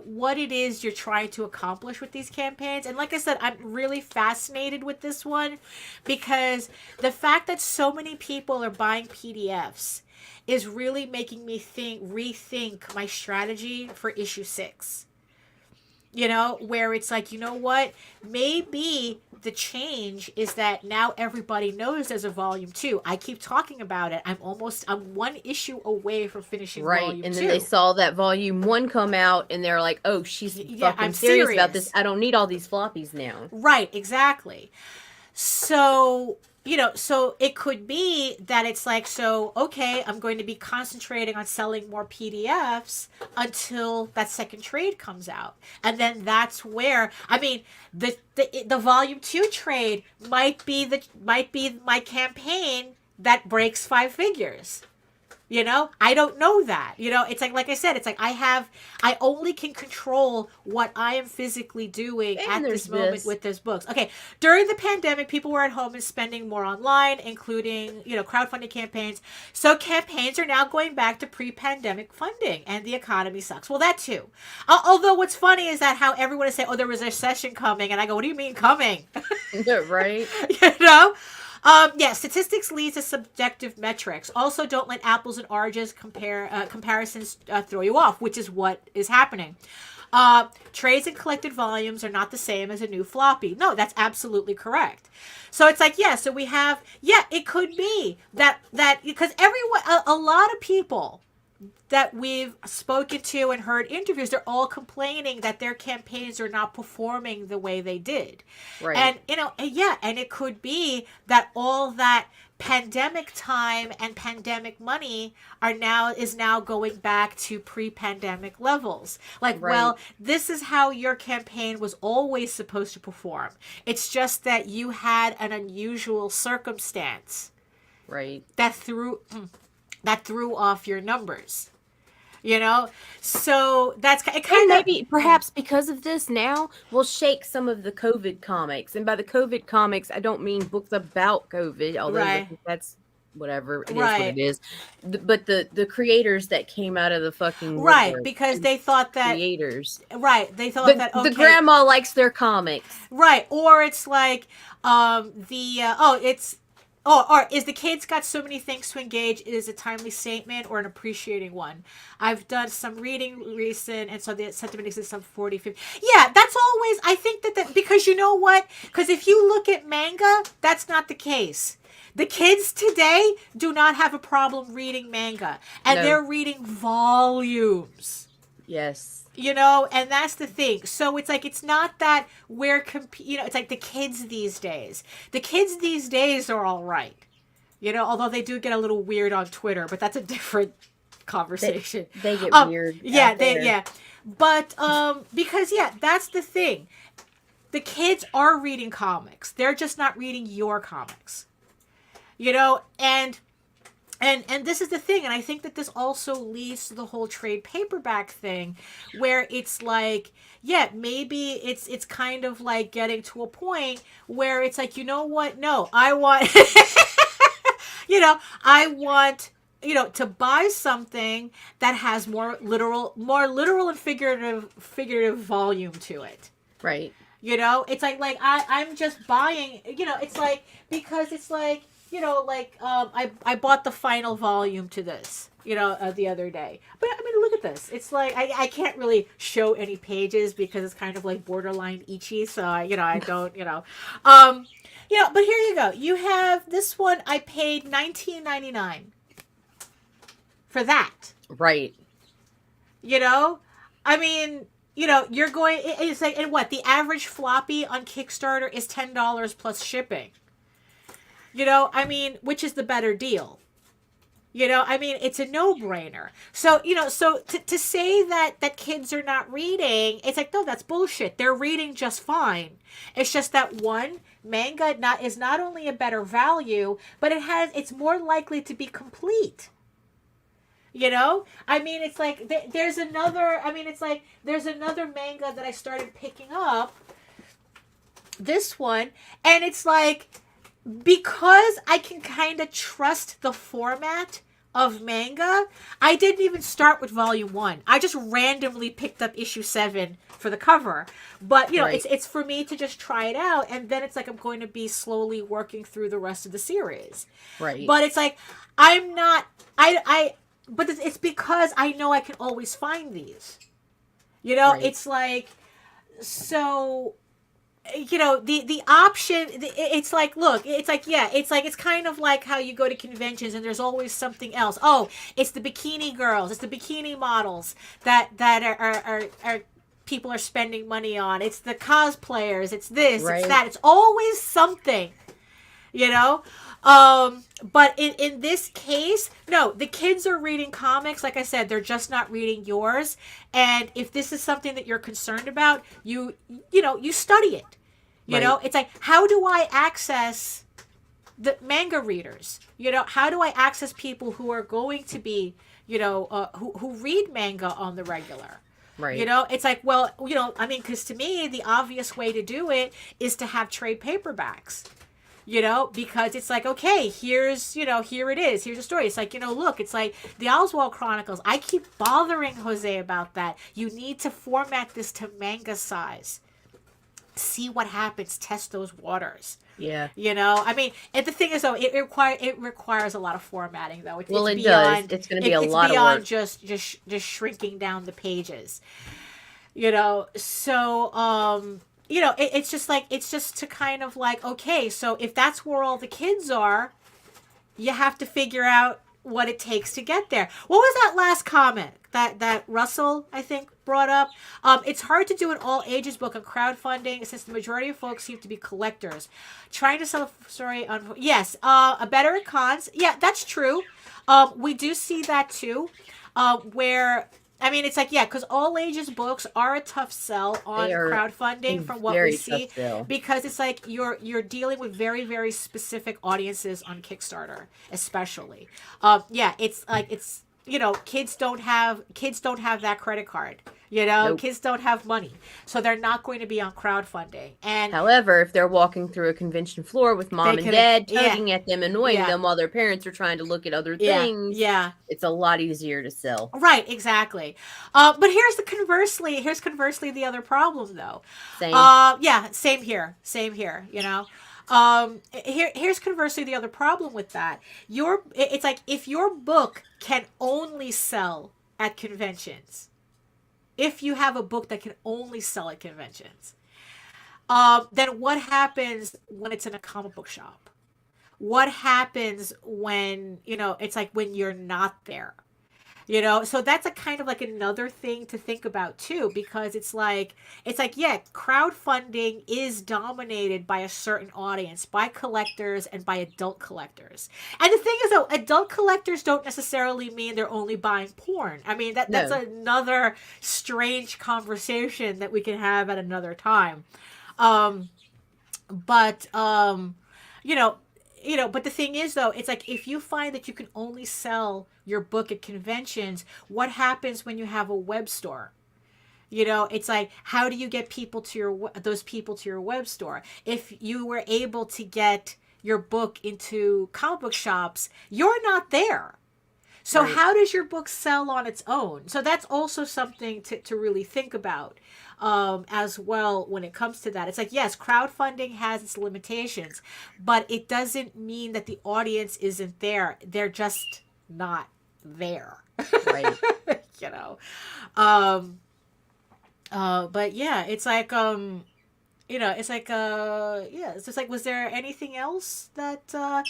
what it is you're trying to accomplish with these campaigns. And like I said, I'm really fascinated with this one because the fact that so many people are buying PDFs is really making me rethink my strategy for issue 6. You know, where it's like, you know what? Maybe the change is that now everybody knows there's a volume 2. I keep talking about it. I'm 1 issue away from finishing volume 2. And then they saw that volume 1 come out and they're like, oh, she's fucking I'm serious about this. I don't need all these floppies now. Right, exactly. So, you know, so it could be that it's like, so, okay, I'm going to be concentrating on selling more PDFs until that second trade comes out. And then that's where, I mean, the volume 2 trade might be my campaign that breaks 5 figures. You know, I don't know that. You know, it's like I said, it's like I only can control what I am physically doing at this moment with those books. Okay, during the pandemic, people were at home and spending more online, including, you know, crowdfunding campaigns. So campaigns are now going back to pre-pandemic funding, and the economy sucks. Well, that too. Although what's funny is that how everyone is saying, oh, there was a recession coming, and I go, what do you mean coming? Right. You know? Yeah, statistics leads to subjective metrics. Also, don't let apples and oranges comparisons throw you off, which is what is happening. Trades and collected volumes are not the same as a new floppy. No, that's absolutely correct. So it's like, yeah, so we have, yeah, it could be that because everyone, a lot of people that we've spoken to and heard interviews, they're all complaining that their campaigns are not performing the way they did. Right. And, yeah, and it could be that all that pandemic time and pandemic money is now going back to pre-pandemic levels. Like, Right. well, this is how your campaign was always supposed to perform. It's just that you had an unusual circumstance Right. that threw off your numbers. So that's it. And Kind of maybe, perhaps because of this, now we'll shake some of the COVID comics. And by the COVID comics, I don't mean books about COVID, although Right. that's whatever. It is Right. what it is. But the creators that came out of the fucking right, woodwork, because they thought that creators. they thought that okay, The grandma likes their comics. right, or it's like or is the kids got so many things to engage is a timely statement or an appreciating one. I've done some reading recent, and so the sentiment exists some 40, 50. Yeah, that's always, I think that because you know what? Because if you look at manga, that's not the case. The kids today do not have a problem reading manga, and No. they're reading volumes. Yes. And that's the thing. So it's like, it's not that we're it's like the kids these days. The kids these days are all right. Although they do get a little weird on Twitter, but that's a different conversation. They get weird. Yeah, out there. But because that's the thing. The kids are reading comics. They're just not reading your comics. And this is the thing, and I think that this also leads to the whole trade paperback thing, where it's like, yeah, maybe it's kind of like getting to a point where it's like, you know what? No, I want, I want, to buy something that has more literal and figurative volume to it. Right. It's like I'm just buying, it's like, because it's like, I bought the final volume to this, the other day. But I mean, look at this. It's like, I can't really show any pages because it's kind of like borderline itchy. So I don't, but here you go. You have this one. I paid $19.99 for that. Right. I mean, you're going, it's like, and what? The average floppy on Kickstarter is $10 plus shipping. I mean, which is the better deal? I mean, it's a no-brainer. So, so to say that kids are not reading, it's like, no, that's bullshit. They're reading just fine. It's just that one, manga is not only a better value, but it's more likely to be complete. I mean, it's like, there's another manga that I started picking up, this one, and it's like, because I can kind of trust the format of manga, I didn't even start with volume 1. I just randomly picked up issue 7 for the cover. But, Right. it's for me to just try it out, and then it's like I'm going to be slowly working through the rest of the series. Right. But it's like, but it's because I know I can always find these. Right. It's like, so, the option, it's like, look, it's like, yeah, it's kind of like how you go to conventions and there's always something else. Oh, it's the bikini girls, it's the bikini models that are people are spending money on. It's the cosplayers, it's this, Right. it's that. It's always something, but in this case, no, the kids are reading comics. Like I said, they're just not reading yours. And if this is something that you're concerned about, you study it. Right. It's like, how do I access the manga readers? How do I access people who are going to be, who read manga on the regular? Right. It's like, well, I mean, because to me, the obvious way to do it is to have trade paperbacks. Because it's like, okay, here it is. Here's a story. It's like, look, it's like the Oswald Chronicles. I keep bothering Jose about that. You need to format this to manga size. see what happens, test those waters. Yeah. You know, I mean, and the thing is, though, it requires a lot of formatting, though. It's Well, it beyond, does. It's going to be a lot it's beyond of work. just shrinking down the pages. You know, so you know, it's just like, it's just to kind of like, okay, so if that's where all the kids are, you have to figure out what it takes to get there. What was that last comment that Russell, I think, brought up? It's hard to do an all ages book on crowdfunding since the majority of folks seem to be collectors. Trying to sell a story on, yes, a better at cons. Yeah, that's true. We do see that too, where, I mean, it's like, yeah, because all ages books are a tough sell on crowdfunding from what we see, because it's like you're dealing with very, very specific audiences on Kickstarter, especially. Yeah, it's like, it's, you know, kids don't have that credit card. You know, Nope. Kids don't have money, so they're not going to be on crowdfunding. And however, if they're walking through a convention floor with mom and dad tugging at them, annoying them while their parents are trying to look at other things, it's a lot easier to sell. Right, exactly. But here's conversely the other problem, though. Same. Yeah, same here. You know, here's conversely the other problem with that. It's like, if your book can only sell at conventions. If you have a book that can only sell at conventions, then what happens when it's in a comic book shop? What happens when, you know, it's like when you're not there? You know, so that's a kind of like another thing to think about too, because it's like, yeah, crowdfunding is dominated by a certain audience, by collectors and by adult collectors. And the thing is, though, adult collectors don't necessarily mean they're only buying porn. I mean, that's another strange conversation that we can have at another time. But the thing is, though, it's like, if you find that you can only sell your book at conventions, what happens when you have a web store? You know, it's like, how do you get those people to your web store? If you were able to get your book into comic book shops, you're not there. So right. How does your book sell on its own? So that's also something to really think about as well when it comes to that. It's like, yes, crowdfunding has its limitations, but it doesn't mean that the audience isn't there. They're just not there. Right. You know? But yeah, it's like, it's just like, was there anything else that I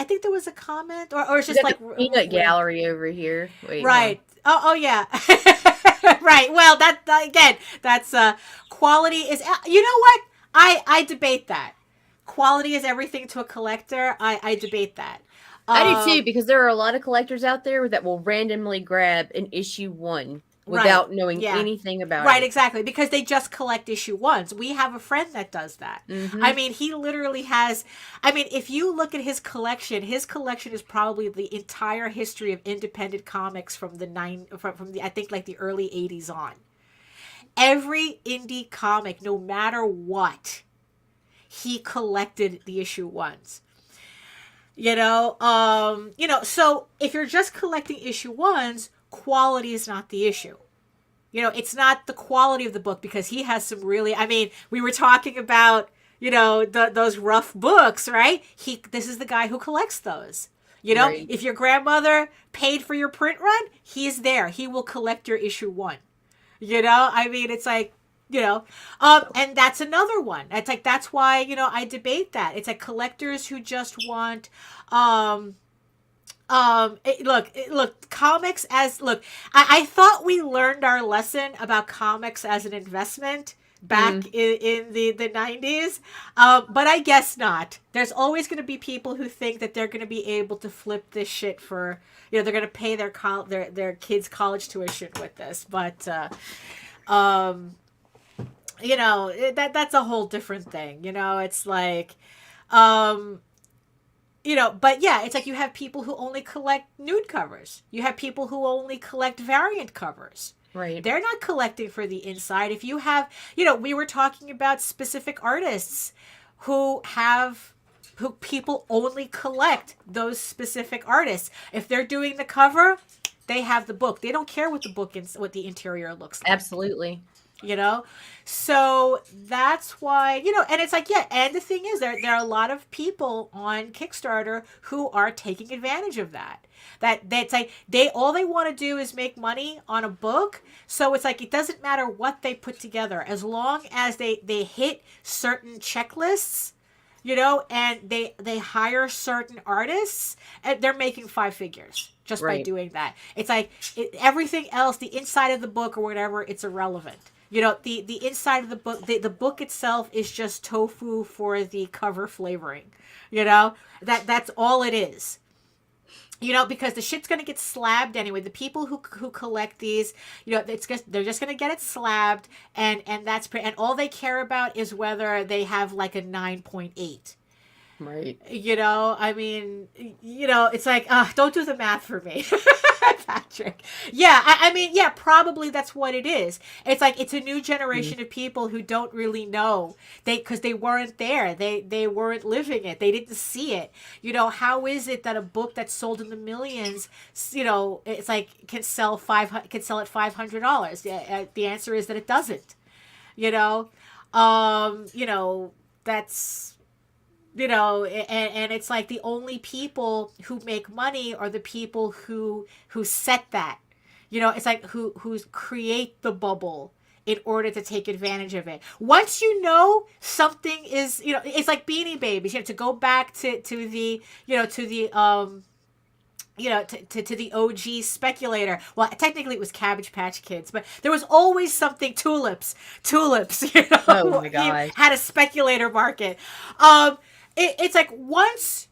think there was a comment, or it's just like the peanut gallery over here. Wait, right. No. Oh yeah. Right. Well, that's quality is, you know what? I debate that. Quality is everything to a collector. I debate that. I do too, because there are a lot of collectors out there that will randomly grab an issue 1 without knowing anything about it. Right, exactly. Because they just collect issue 1s. We have a friend that does that. Mm-hmm. I mean, he literally has, if you look at his collection is probably the entire history of independent comics from the I think like the early 80s on. Every indie comic, no matter what, he collected the issue 1s. So if you're just collecting issue 1s, quality is not the issue. It's not the quality of the book, because he has some really, we were talking about, those rough books, right? This is the guy who collects those. Right. If your grandmother paid for your print run, he's there. He will collect your issue 1. It's like, and that's another one. It's like, that's why, I debate that. It's like collectors who just want, comics as, I thought we learned our lesson about comics as an investment back in the 90s. But I guess not. There's always going to be people who think that they're going to be able to flip this shit for, they're going to pay their kids' college tuition with this. But, that's a whole different thing. It's like, but yeah, it's like you have people who only collect nude covers. You have people who only collect variant covers. Right. They're not collecting for the inside. If you have, we were talking about specific artists who people only collect those specific artists. If they're doing the cover, they have the book. They don't care what the book and what the interior looks like. Absolutely. you know? So that's why, you know, and it's like, yeah, and the thing is there are a lot of people on Kickstarter who are taking advantage of that. That's like all they want to do is make money on a book. So it's like it doesn't matter what they put together as long as they hit certain checklists, you know, and they hire certain artists, and they're making 5 figures just by doing that. It's like everything else, the inside of the book or whatever, it's irrelevant. You know, the inside of the book, the book itself is just tofu for the cover flavoring. You know, that's all it is. You know, because the shit's gonna get slabbed anyway. The people who collect these, you know, they're just gonna get it slabbed, and that's and all they care about is whether they have like a 9.8. Right. You know, I mean, you know, it's like, don't do the math for me, Patrick. Yeah, I mean, yeah, probably that's what it is. It's like, it's a new generation of people who don't really know. Because they weren't there. They weren't living it. They didn't see it. You know, how is it that a book that's sold in the millions, you know, it's like, can sell at $500? The answer is that it doesn't. You know, that's... You know, and it's like the only people who make money are the people who set that. You know, it's like who create the bubble in order to take advantage of it. Once you know something is, you know, it's like Beanie Babies. You have to go back to the OG speculator. Well, technically it was Cabbage Patch Kids, but there was always something tulips, you know. Oh my God. Had a speculator market. It's like once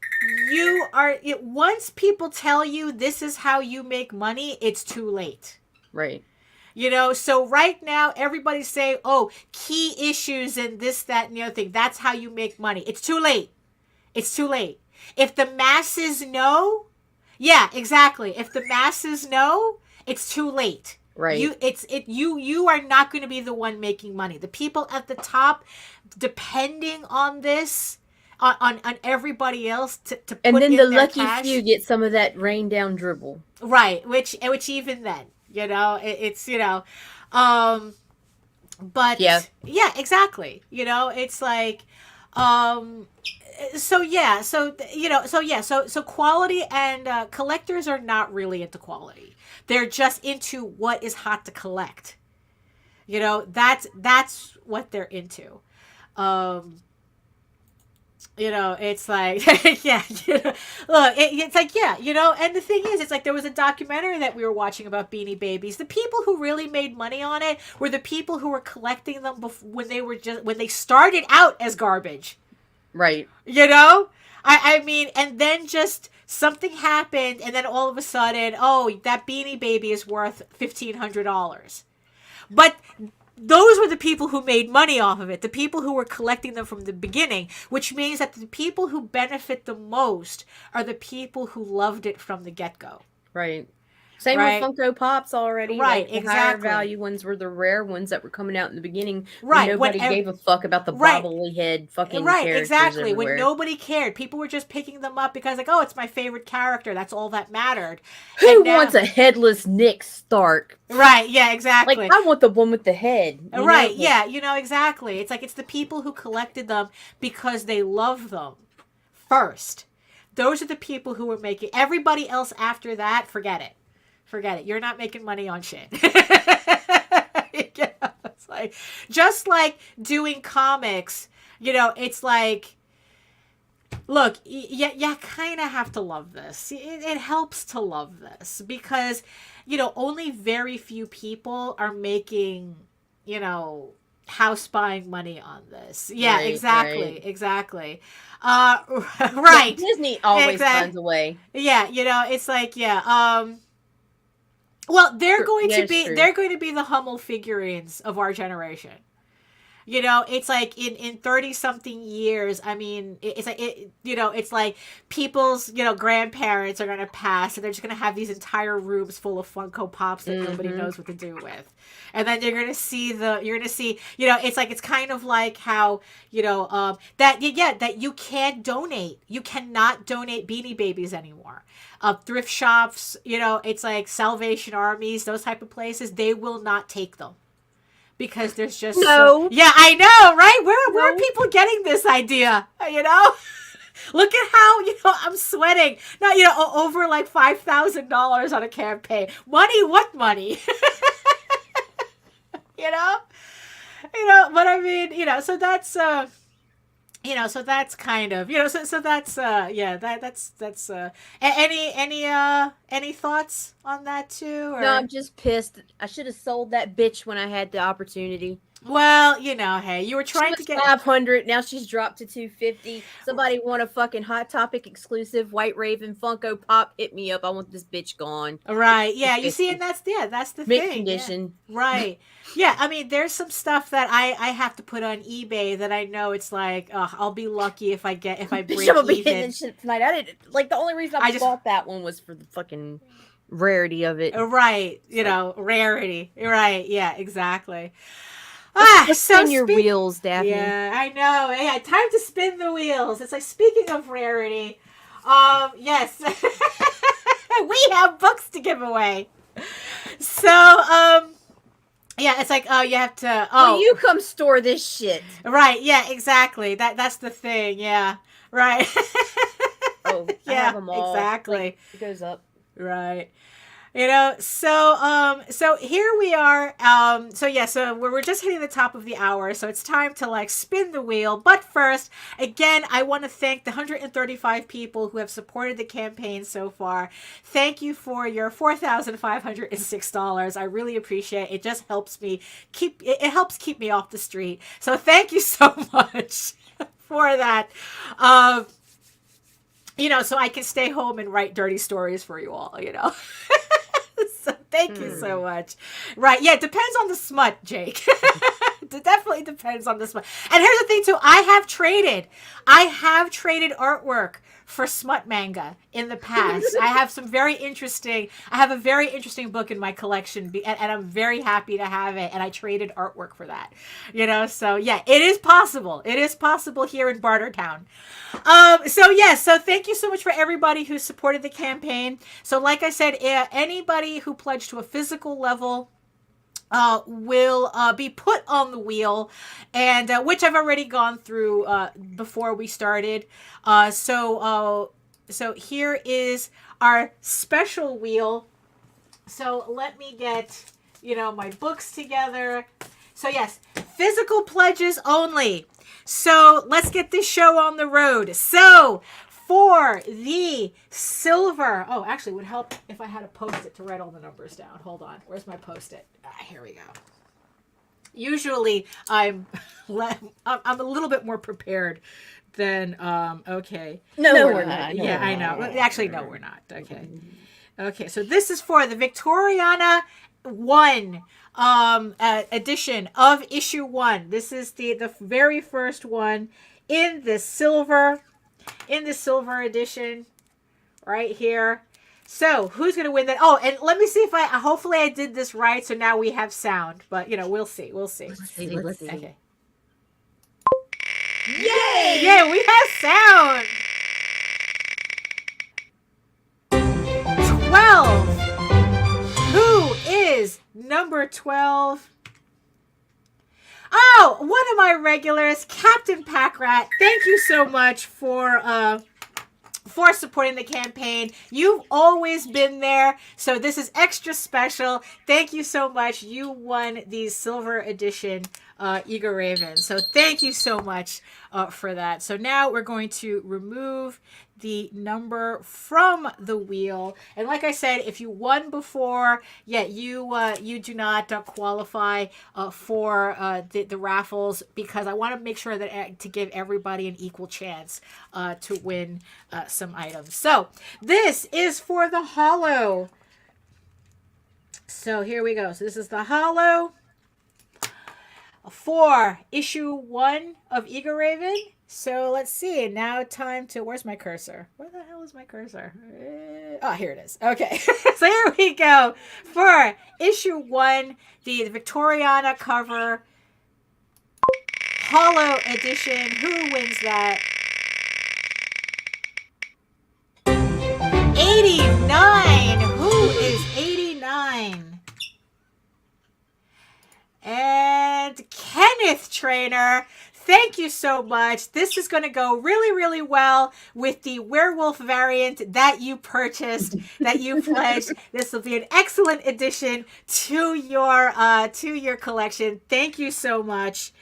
people tell you this is how you make money, it's too late. Right. You know, so right now everybody's saying, oh, key issues and this, that, and the other thing. That's how you make money. It's too late. It's too late. If the masses know, yeah, exactly. If the masses know, it's too late. Right. You are not going to be the one making money. The people at the top, depending on this, on everybody else to put and then in the their lucky cash. few get some of that rain down dribble. Right, which even then, you know, it's, you know, but yeah, exactly. You know, it's like, so quality and collectors are not really into quality. They're just into what is hot to collect. You know, that's what they're into. You know, it's like, yeah, you know, look, it's like, yeah, you know, and the thing is, it's like there was a documentary that we were watching about Beanie Babies. The people who really made money on it were the people who were collecting them when they started out as garbage. Right. You know? I mean, and then just something happened, and then all of a sudden, oh, that Beanie Baby is worth $1,500. But those were the people who made money off of it, the people who were collecting them from the beginning, which means that the people who benefit the most are the people who loved it from the get-go. Right. Same right? with Funko Pops already. Right, like the exactly. higher value ones were the rare ones that were coming out in the beginning. Right. Nobody gave a fuck about the bobbly head fucking characters exactly. everywhere. When nobody cared. People were just picking them up because, like, oh, it's my favorite character. That's all that mattered. Who wants a headless Nick Stark? Right, yeah, exactly. Like, I want the one with the head. Right, know? Yeah, you know, exactly. It's like, it's the people who collected them because they love them first. Those are the people who were making... Everybody else after that, forget it. Forget it. You're not making money on shit. You know, it's like, just like doing comics, you know, it's like, look, you kind of have to love this. It helps to love this because, you know, only very few people are making, you know, house buying money on this. Yeah, right, exactly. Right. Disney always finds a way. Yeah, you know, it's like, yeah, well, they're going to be the Hummel figurines of our generation. You know, it's like in 30-something years, I mean, it's like, you know, it's like people's, you know, grandparents are going to pass and they're just going to have these entire rooms full of Funko Pops that nobody knows what to do with. And then you're going to see, you know, it's like, it's kind of like how, you know, that you can't donate. You cannot donate Beanie Babies anymore. Thrift shops, you know, it's like Salvation Armies, those type of places, they will not take them. because there's just No. yeah, I know, right? Where are No. people getting this idea? You know, look at how I'm sweating. No, over like $5,000 on a campaign. Money, what money? But I mean, so that's so that's kind of so that's that's any thoughts on that too? Or? No, I'm just pissed. I should have sold that bitch when I had the opportunity. Well, hey, you were trying to get 500. Now she's dropped to 250. Somebody want a fucking Hot Topic exclusive White Raven Funko Pop? Hit me up. I want this bitch gone. Right? Yeah, you see, and that's the Mint thing. condition. Yeah. Right? Yeah. I mean, there's some stuff that I have to put on eBay that I know it's like I'll be lucky if I break Bitch, I'm gonna be hitting even. this shit tonight. I didn't like the only reason I bought that one was for the fucking rarity of it. Right? Rarity. Right? Yeah. Exactly. Let's spin your wheels, Daphne. Yeah, I know. Yeah, time to spin the wheels. It's like, speaking of rarity, yes, we have books to give away. So, yeah, it's like, you have to. Well, you come store this shit. Right. Yeah. Exactly. That's the thing. Yeah. Right. Oh, yeah. I have them all. Exactly. Like, it goes up. Right. So here we are. So we're just hitting the top of the hour. So it's time to like spin the wheel. But first, again, I want to thank the 135 people who have supported the campaign so far. Thank you for your $4,506. I really appreciate it. It just helps me keep me off the street. So thank you so much for that. So I can stay home and write dirty stories for you all, So thank you so much. Right. Yeah, it depends on the smut, Jake. It definitely depends on the smut. And here's the thing, too. I have traded artwork for smut manga in the past. I have a very interesting book in my collection, and I'm very happy to have it, and I traded artwork for that. So yeah, it is possible. It is possible here in Bartertown. So thank you so much for everybody who supported the campaign. So like I said, anybody who pledged to a physical level will be put on the wheel, and which I've already gone through before we started. So here is our special wheel. So let me get my books together. So yes, physical pledges only. So let's get this show on the road. So for the silver, actually it would help if I had a Post-it to write all the numbers down. Hold on, where's my Post-it? Here we go. Usually I'm a little bit more prepared than okay. No, we're not. Yeah, I know. Actually, no, we're not. Okay. So this is for the Victoriana 1 edition of issue 1. This is the very first one in the silver edition right here. So who's gonna win that? Oh, and let me see if hopefully I did this right, so now we have sound, but we'll see. Let's see. Okay. Yay! Yeah, we have sound. 12. Who is number 12? Oh, one of my regulars, Captain Packrat. Thank you so much for supporting the campaign. You've always been there, so this is extra special. Thank you so much. You won the silver edition Eager Raven. So thank you so much for that. So now we're going to remove the number from the wheel. And like I said, if you won before, you do not qualify for the raffles, because I want to make sure that to give everybody an equal chance to win some items. So this is for the holo. So here we go. So this is the holo for issue 1 of Eager Raven. So let's see. Now time to... Where's my cursor? Where the hell is my cursor? Here it is. Okay. So here we go. For issue 1, the Victoriana cover holo edition. Who wins that? 89. Who is 89? And Kenneth Trainer. Thank you so much. This is going to go really, really well with the werewolf variant that you purchased, that you pledged. This will be an excellent addition to your collection. Thank you so much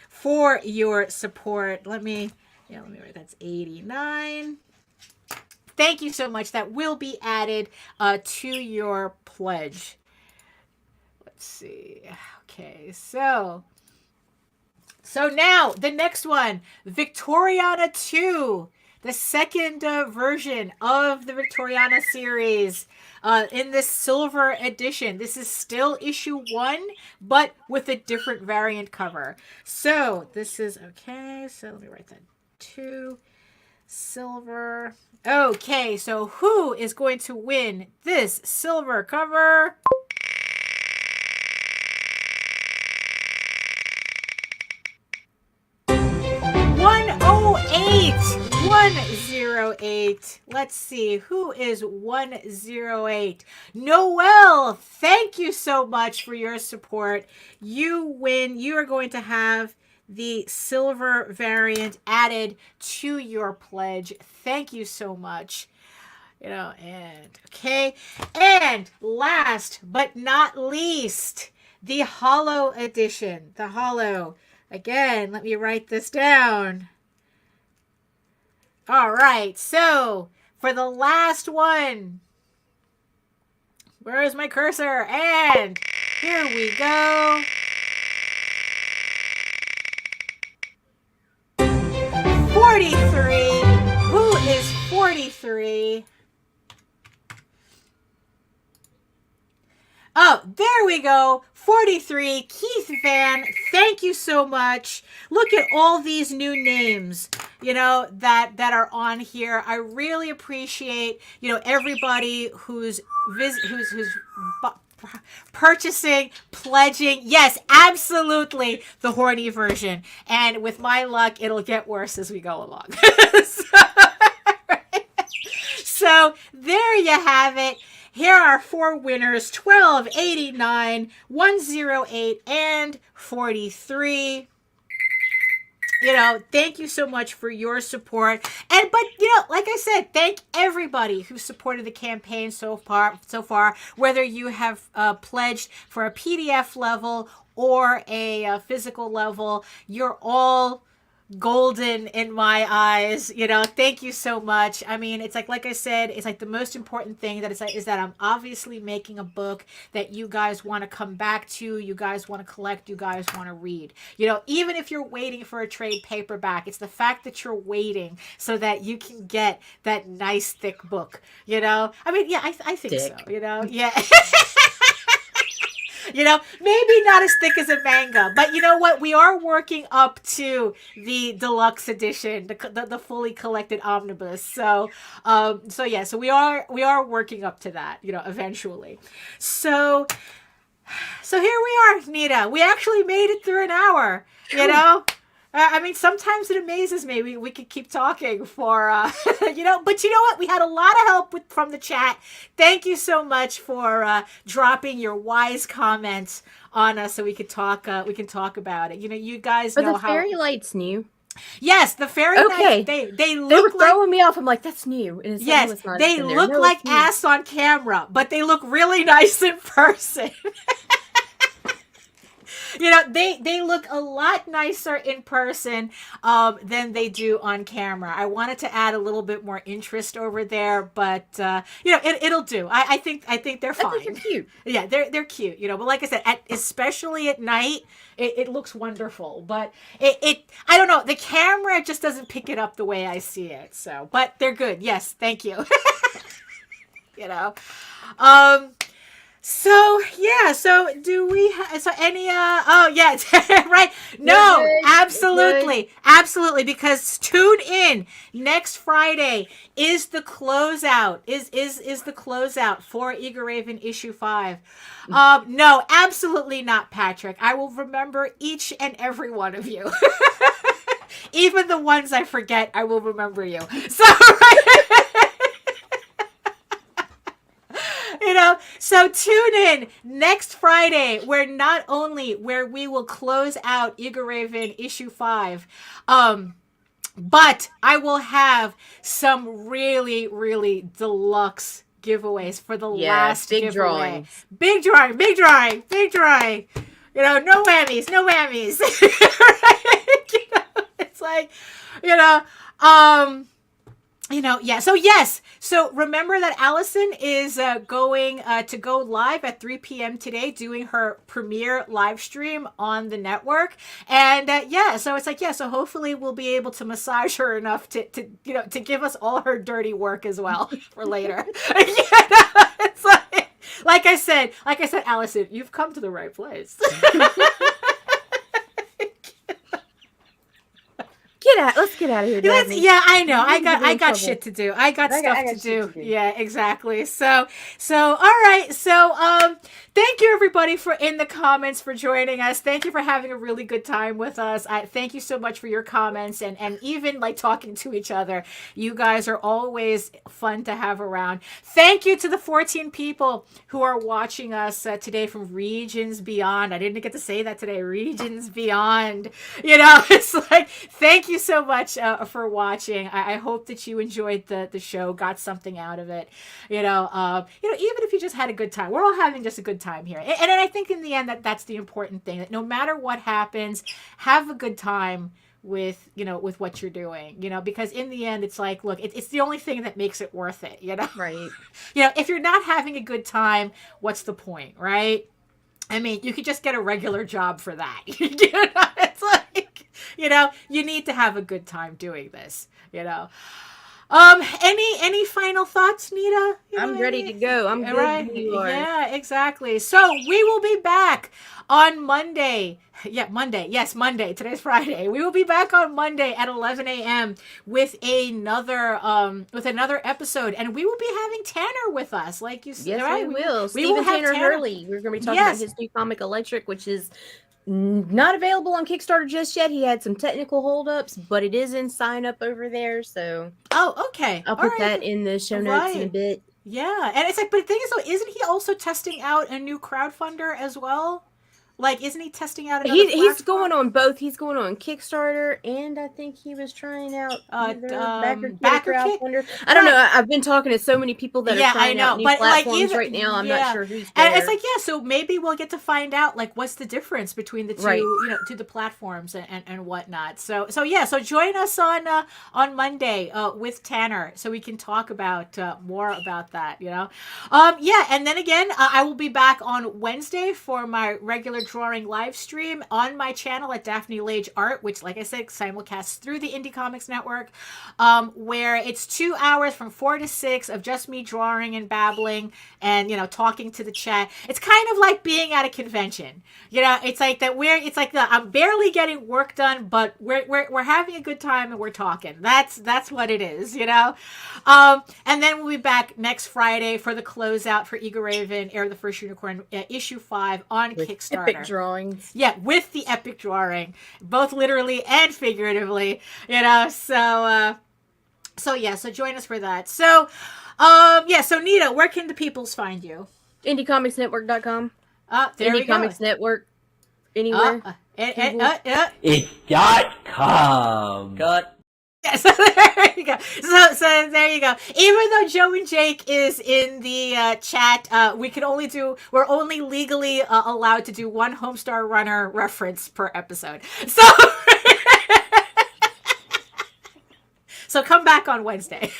for your support. Let me write, that's 89. Thank you so much. That will be added to your pledge. Let's see. Okay, so now the next one, Victoriana 2, the second version of the Victoriana series in this silver edition. This is still issue 1, but with a different variant cover. So this is, okay, so let me write that 2, silver. Okay, so who is going to win this silver cover? $108. 108. Let's see. Who is 108? Noel, thank you so much for your support. You win. You are going to have the silver variant added to your pledge. Thank you so much. And okay. And last but not least, the Hollow edition. The Hollow. Again, let me write this down. All right, so for the last one, where is my cursor? And here we go. 43. Who is 43? Oh, there we go. 43. Keith Van, thank you so much. Look at all these new names, that are on here. I really appreciate, everybody who's purchasing, pledging. Yes, absolutely, the horny version. And with my luck, it'll get worse as we go along. So there you have it. Here are 4 winners, 12, 89, 108, and 43. Thank you so much for your support. But like I said, thank everybody who supported the campaign so far, whether you have pledged for a PDF level or a physical level. You're all golden in my eyes. Thank you so much. I mean, it's like I said, it's like the most important thing is that I'm obviously making a book that you guys want to come back to, you guys want to collect, you guys want to read. Even if you're waiting for a trade paperback, it's the fact that you're waiting so that you can get that nice thick book. I mean, yeah, I think so. Yeah. Maybe not as thick as a manga, but you know what? We are working up to the deluxe edition, the fully collected omnibus. So we are working up to that, eventually. So here we are, Nita. We actually made it through an hour, I mean, sometimes it amazes me. We could keep talking for, but you know what? We had a lot of help from the chat. Thank you so much for dropping your wise comments on us so we could talk. We can talk about it. You guys know how. The fairy lights new. Yes, the fairy lights. They were throwing me off. I'm like, that's new. And yes, they look like ass on camera, but they look really nice in person. They look a lot nicer in person than they do on camera. I wanted to add a little bit more interest over there, but it'll do. I think they're fine. I think they're cute. Yeah, they're cute. But like I said, especially at night, it looks wonderful. But I don't know. The camera just doesn't pick it up the way I see it. So, but they're good. Yes, thank you. So yeah, so do we any oh yeah, right? No, absolutely, because tune in next Friday is the closeout. Is the closeout for Eager Raven issue 5. No, absolutely not, Patrick. I will remember each and every one of you. Even the ones I forget, I will remember you. So So tune in next Friday, where we will close out Eager Raven issue 5. But I will have some really, really deluxe giveaways for the last big giveaway. drawings. Big drawing. No whammies. It's like, So remember that Alison is going to go live at 3 p.m. today, doing her premiere live stream on the network. And so it's like, so hopefully we'll be able to massage her enough to give us all her dirty work as well for later. It's like I said, Alison, you've come to the right place. Let's get out of here, Daphne. Yeah, I know. I got shit to do. I got stuff to do. Yeah, exactly. So all right. So thank you everybody in the comments for joining us. Thank you for having a really good time with us. Thank you so much for your comments and even like talking to each other. You guys are always fun to have around. Thank you to the 14 people who are watching us today from regions beyond. I didn't get to say that today. Regions beyond. It's like, thank you so much for watching. I hope that you enjoyed the show, got something out of it. Even if you just had a good time, we're all having just a good time here. And I think in the end that's the important thing, that no matter what happens, have a good time with what you're doing, because in the end it's like, look, it's the only thing that makes it worth it, Right. If you're not having a good time, what's the point, right? I mean, you could just get a regular job for that. It's like, you need to have a good time doing this, Any final thoughts, Nita? I'm ready to go. I'm good. Right? Yeah, exactly. So we will be back on Monday. Yeah, Monday. Yes, Monday. Today's Friday. We will be back on Monday at 11 a.m. with another episode, and we will be having Tanner with us, like you said. Yes, right? we will. We will have Tanner Hurley. We're going to be talking about his new comic, Electric, which is not available on Kickstarter just yet. He had some technical holdups, but it is in sign up over there. So, okay. I'll put that in the show notes in a bit. Yeah, and it's like, but the thing is, though, isn't he also testing out a new crowdfunder as well? Like, isn't he testing out another He's going on both. He's going on Kickstarter, and I think he was trying out Backer crowdfunder. I don't know. I've been talking to so many people that are trying out new platforms right now. I'm not sure who's there. And it's like, so maybe we'll get to find out, like, what's the difference between the two, to the platforms and whatnot. So join us on Monday with Tanner, so we can talk about more about that. And then again, I will be back on Wednesday for my regular drawing live stream on my channel at Daphne Lage Art, which, like I said, simulcasts through the Indie Comics Network, where it's 2 hours from 4 to 6 of just me drawing and babbling and talking to the chat. It's kind of like being at a convention. It's like that. I'm barely getting work done, but we're having a good time and we're talking. That's what it is. And then we'll be back next Friday for the closeout for Eager Raven, Heir of the First Unicorn, issue 5 on Kickstarter. Epic drawings. Yeah, with the epic drawing, both literally and figuratively. So join us for that. So Nita, where can the peoples find you? IndieComicsNetwork.com. There we go. Indie Comics Network. Anywhere. It.com. Cut. Yeah, so there you go. So there you go. Even though Joe and Jake is in the chat, we're only legally allowed to do one Homestar Runner reference per episode. So come back on Wednesday.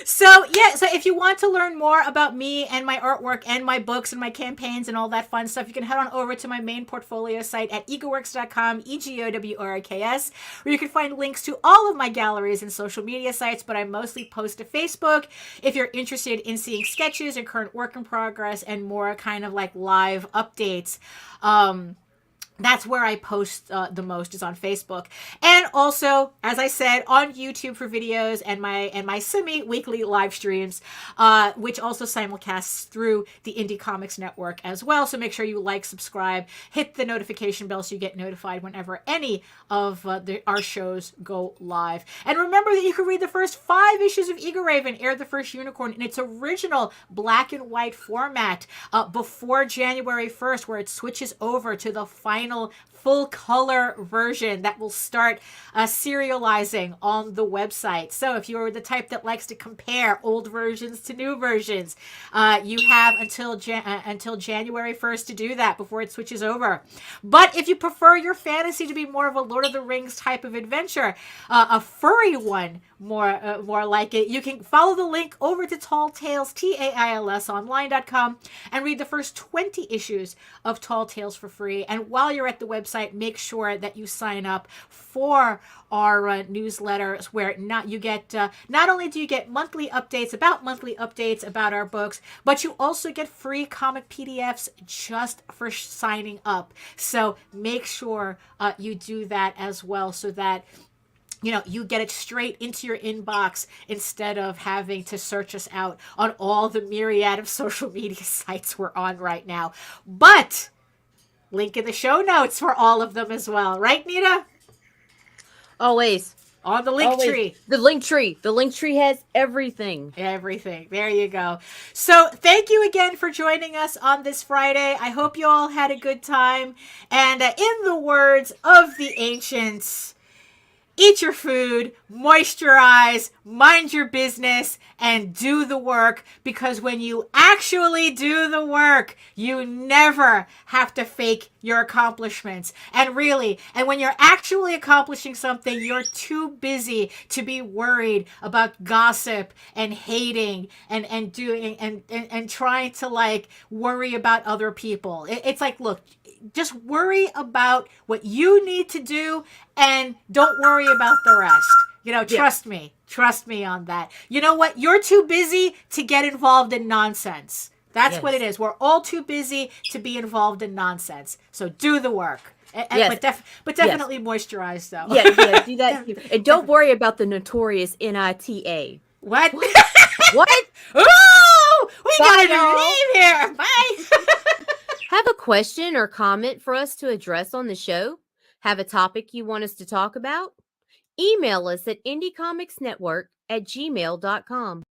So if you want to learn more about me and my artwork and my books and my campaigns and all that fun stuff, you can head on over to my main portfolio site at egoworks.com, EGOWORKS, where you can find links to all of my galleries and social media sites, but I mostly post to Facebook if you're interested in seeing sketches and current work in progress and more kind of like live updates. that's where I post the most, is on Facebook. And also, as I said, on YouTube for videos and my semi-weekly live streams, which also simulcasts through the Indie Comics Network as well. So make sure you like, subscribe, hit the notification bell so you get notified whenever any of our shows go live. And remember that you can read the first 5 issues of Eager Raven, Air the First Unicorn, in its original black and white format before January 1st, where it switches over to the final full color version that will start serializing on the website. So if you're the type that likes to compare old versions to new versions, you have until January 1st to do that before it switches over. But if you prefer your fantasy to be more of a Lord of the Rings type of adventure, a furry one more like it, you can follow the link over to Tall Tales, TAILS online.com, and read the first 20 issues of Tall Tales for free. And while you're at the website, make sure that you sign up for our newsletters, where not only do you get monthly updates about our books, but you also get free comic PDFs just for signing up. So make sure you do that as well, so that you get it straight into your inbox instead of having to search us out on all the myriad of social media sites we're on right now. But link in the show notes for all of them as well. Right, Nita? Always. On the link tree. The link tree. The link tree has everything. Everything. There you go. So thank you again for joining us on this Friday. I hope you all had a good time. And in the words of the ancients, eat your food, moisturize, mind your business, and do the work, because when you actually do the work, you never have to fake your accomplishments. And when you're actually accomplishing something, you're too busy to be worried about gossip and hating and doing and trying to worry about other people. It's like, look, just worry about what you need to do and don't worry about the rest. Trust me on that. You know what? You're too busy to get involved in nonsense. That's what it is. We're all too busy to be involved in nonsense. So do the work. But definitely moisturize, though. Yeah, do that. And don't worry about the notorious NITA. What? What? Oh, we Bye, gotta leave here. Bye. Have a question or comment for us to address on the show? Have a topic you want us to talk about? Email us at indiecomicsnetwork@gmail.com.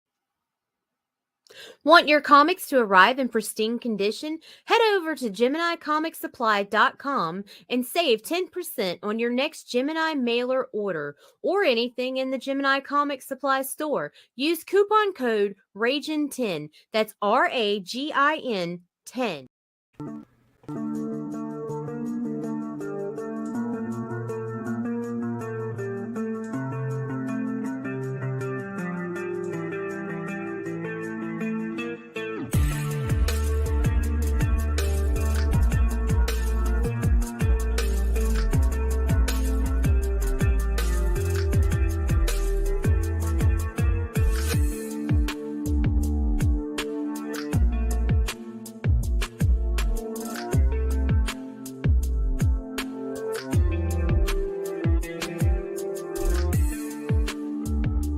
Want your comics to arrive in pristine condition? Head over to GeminiComicSupply.com and save 10% on your next Gemini mailer order or anything in the Gemini Comic Supply store. Use coupon code RAGIN10. That's RAGIN 10.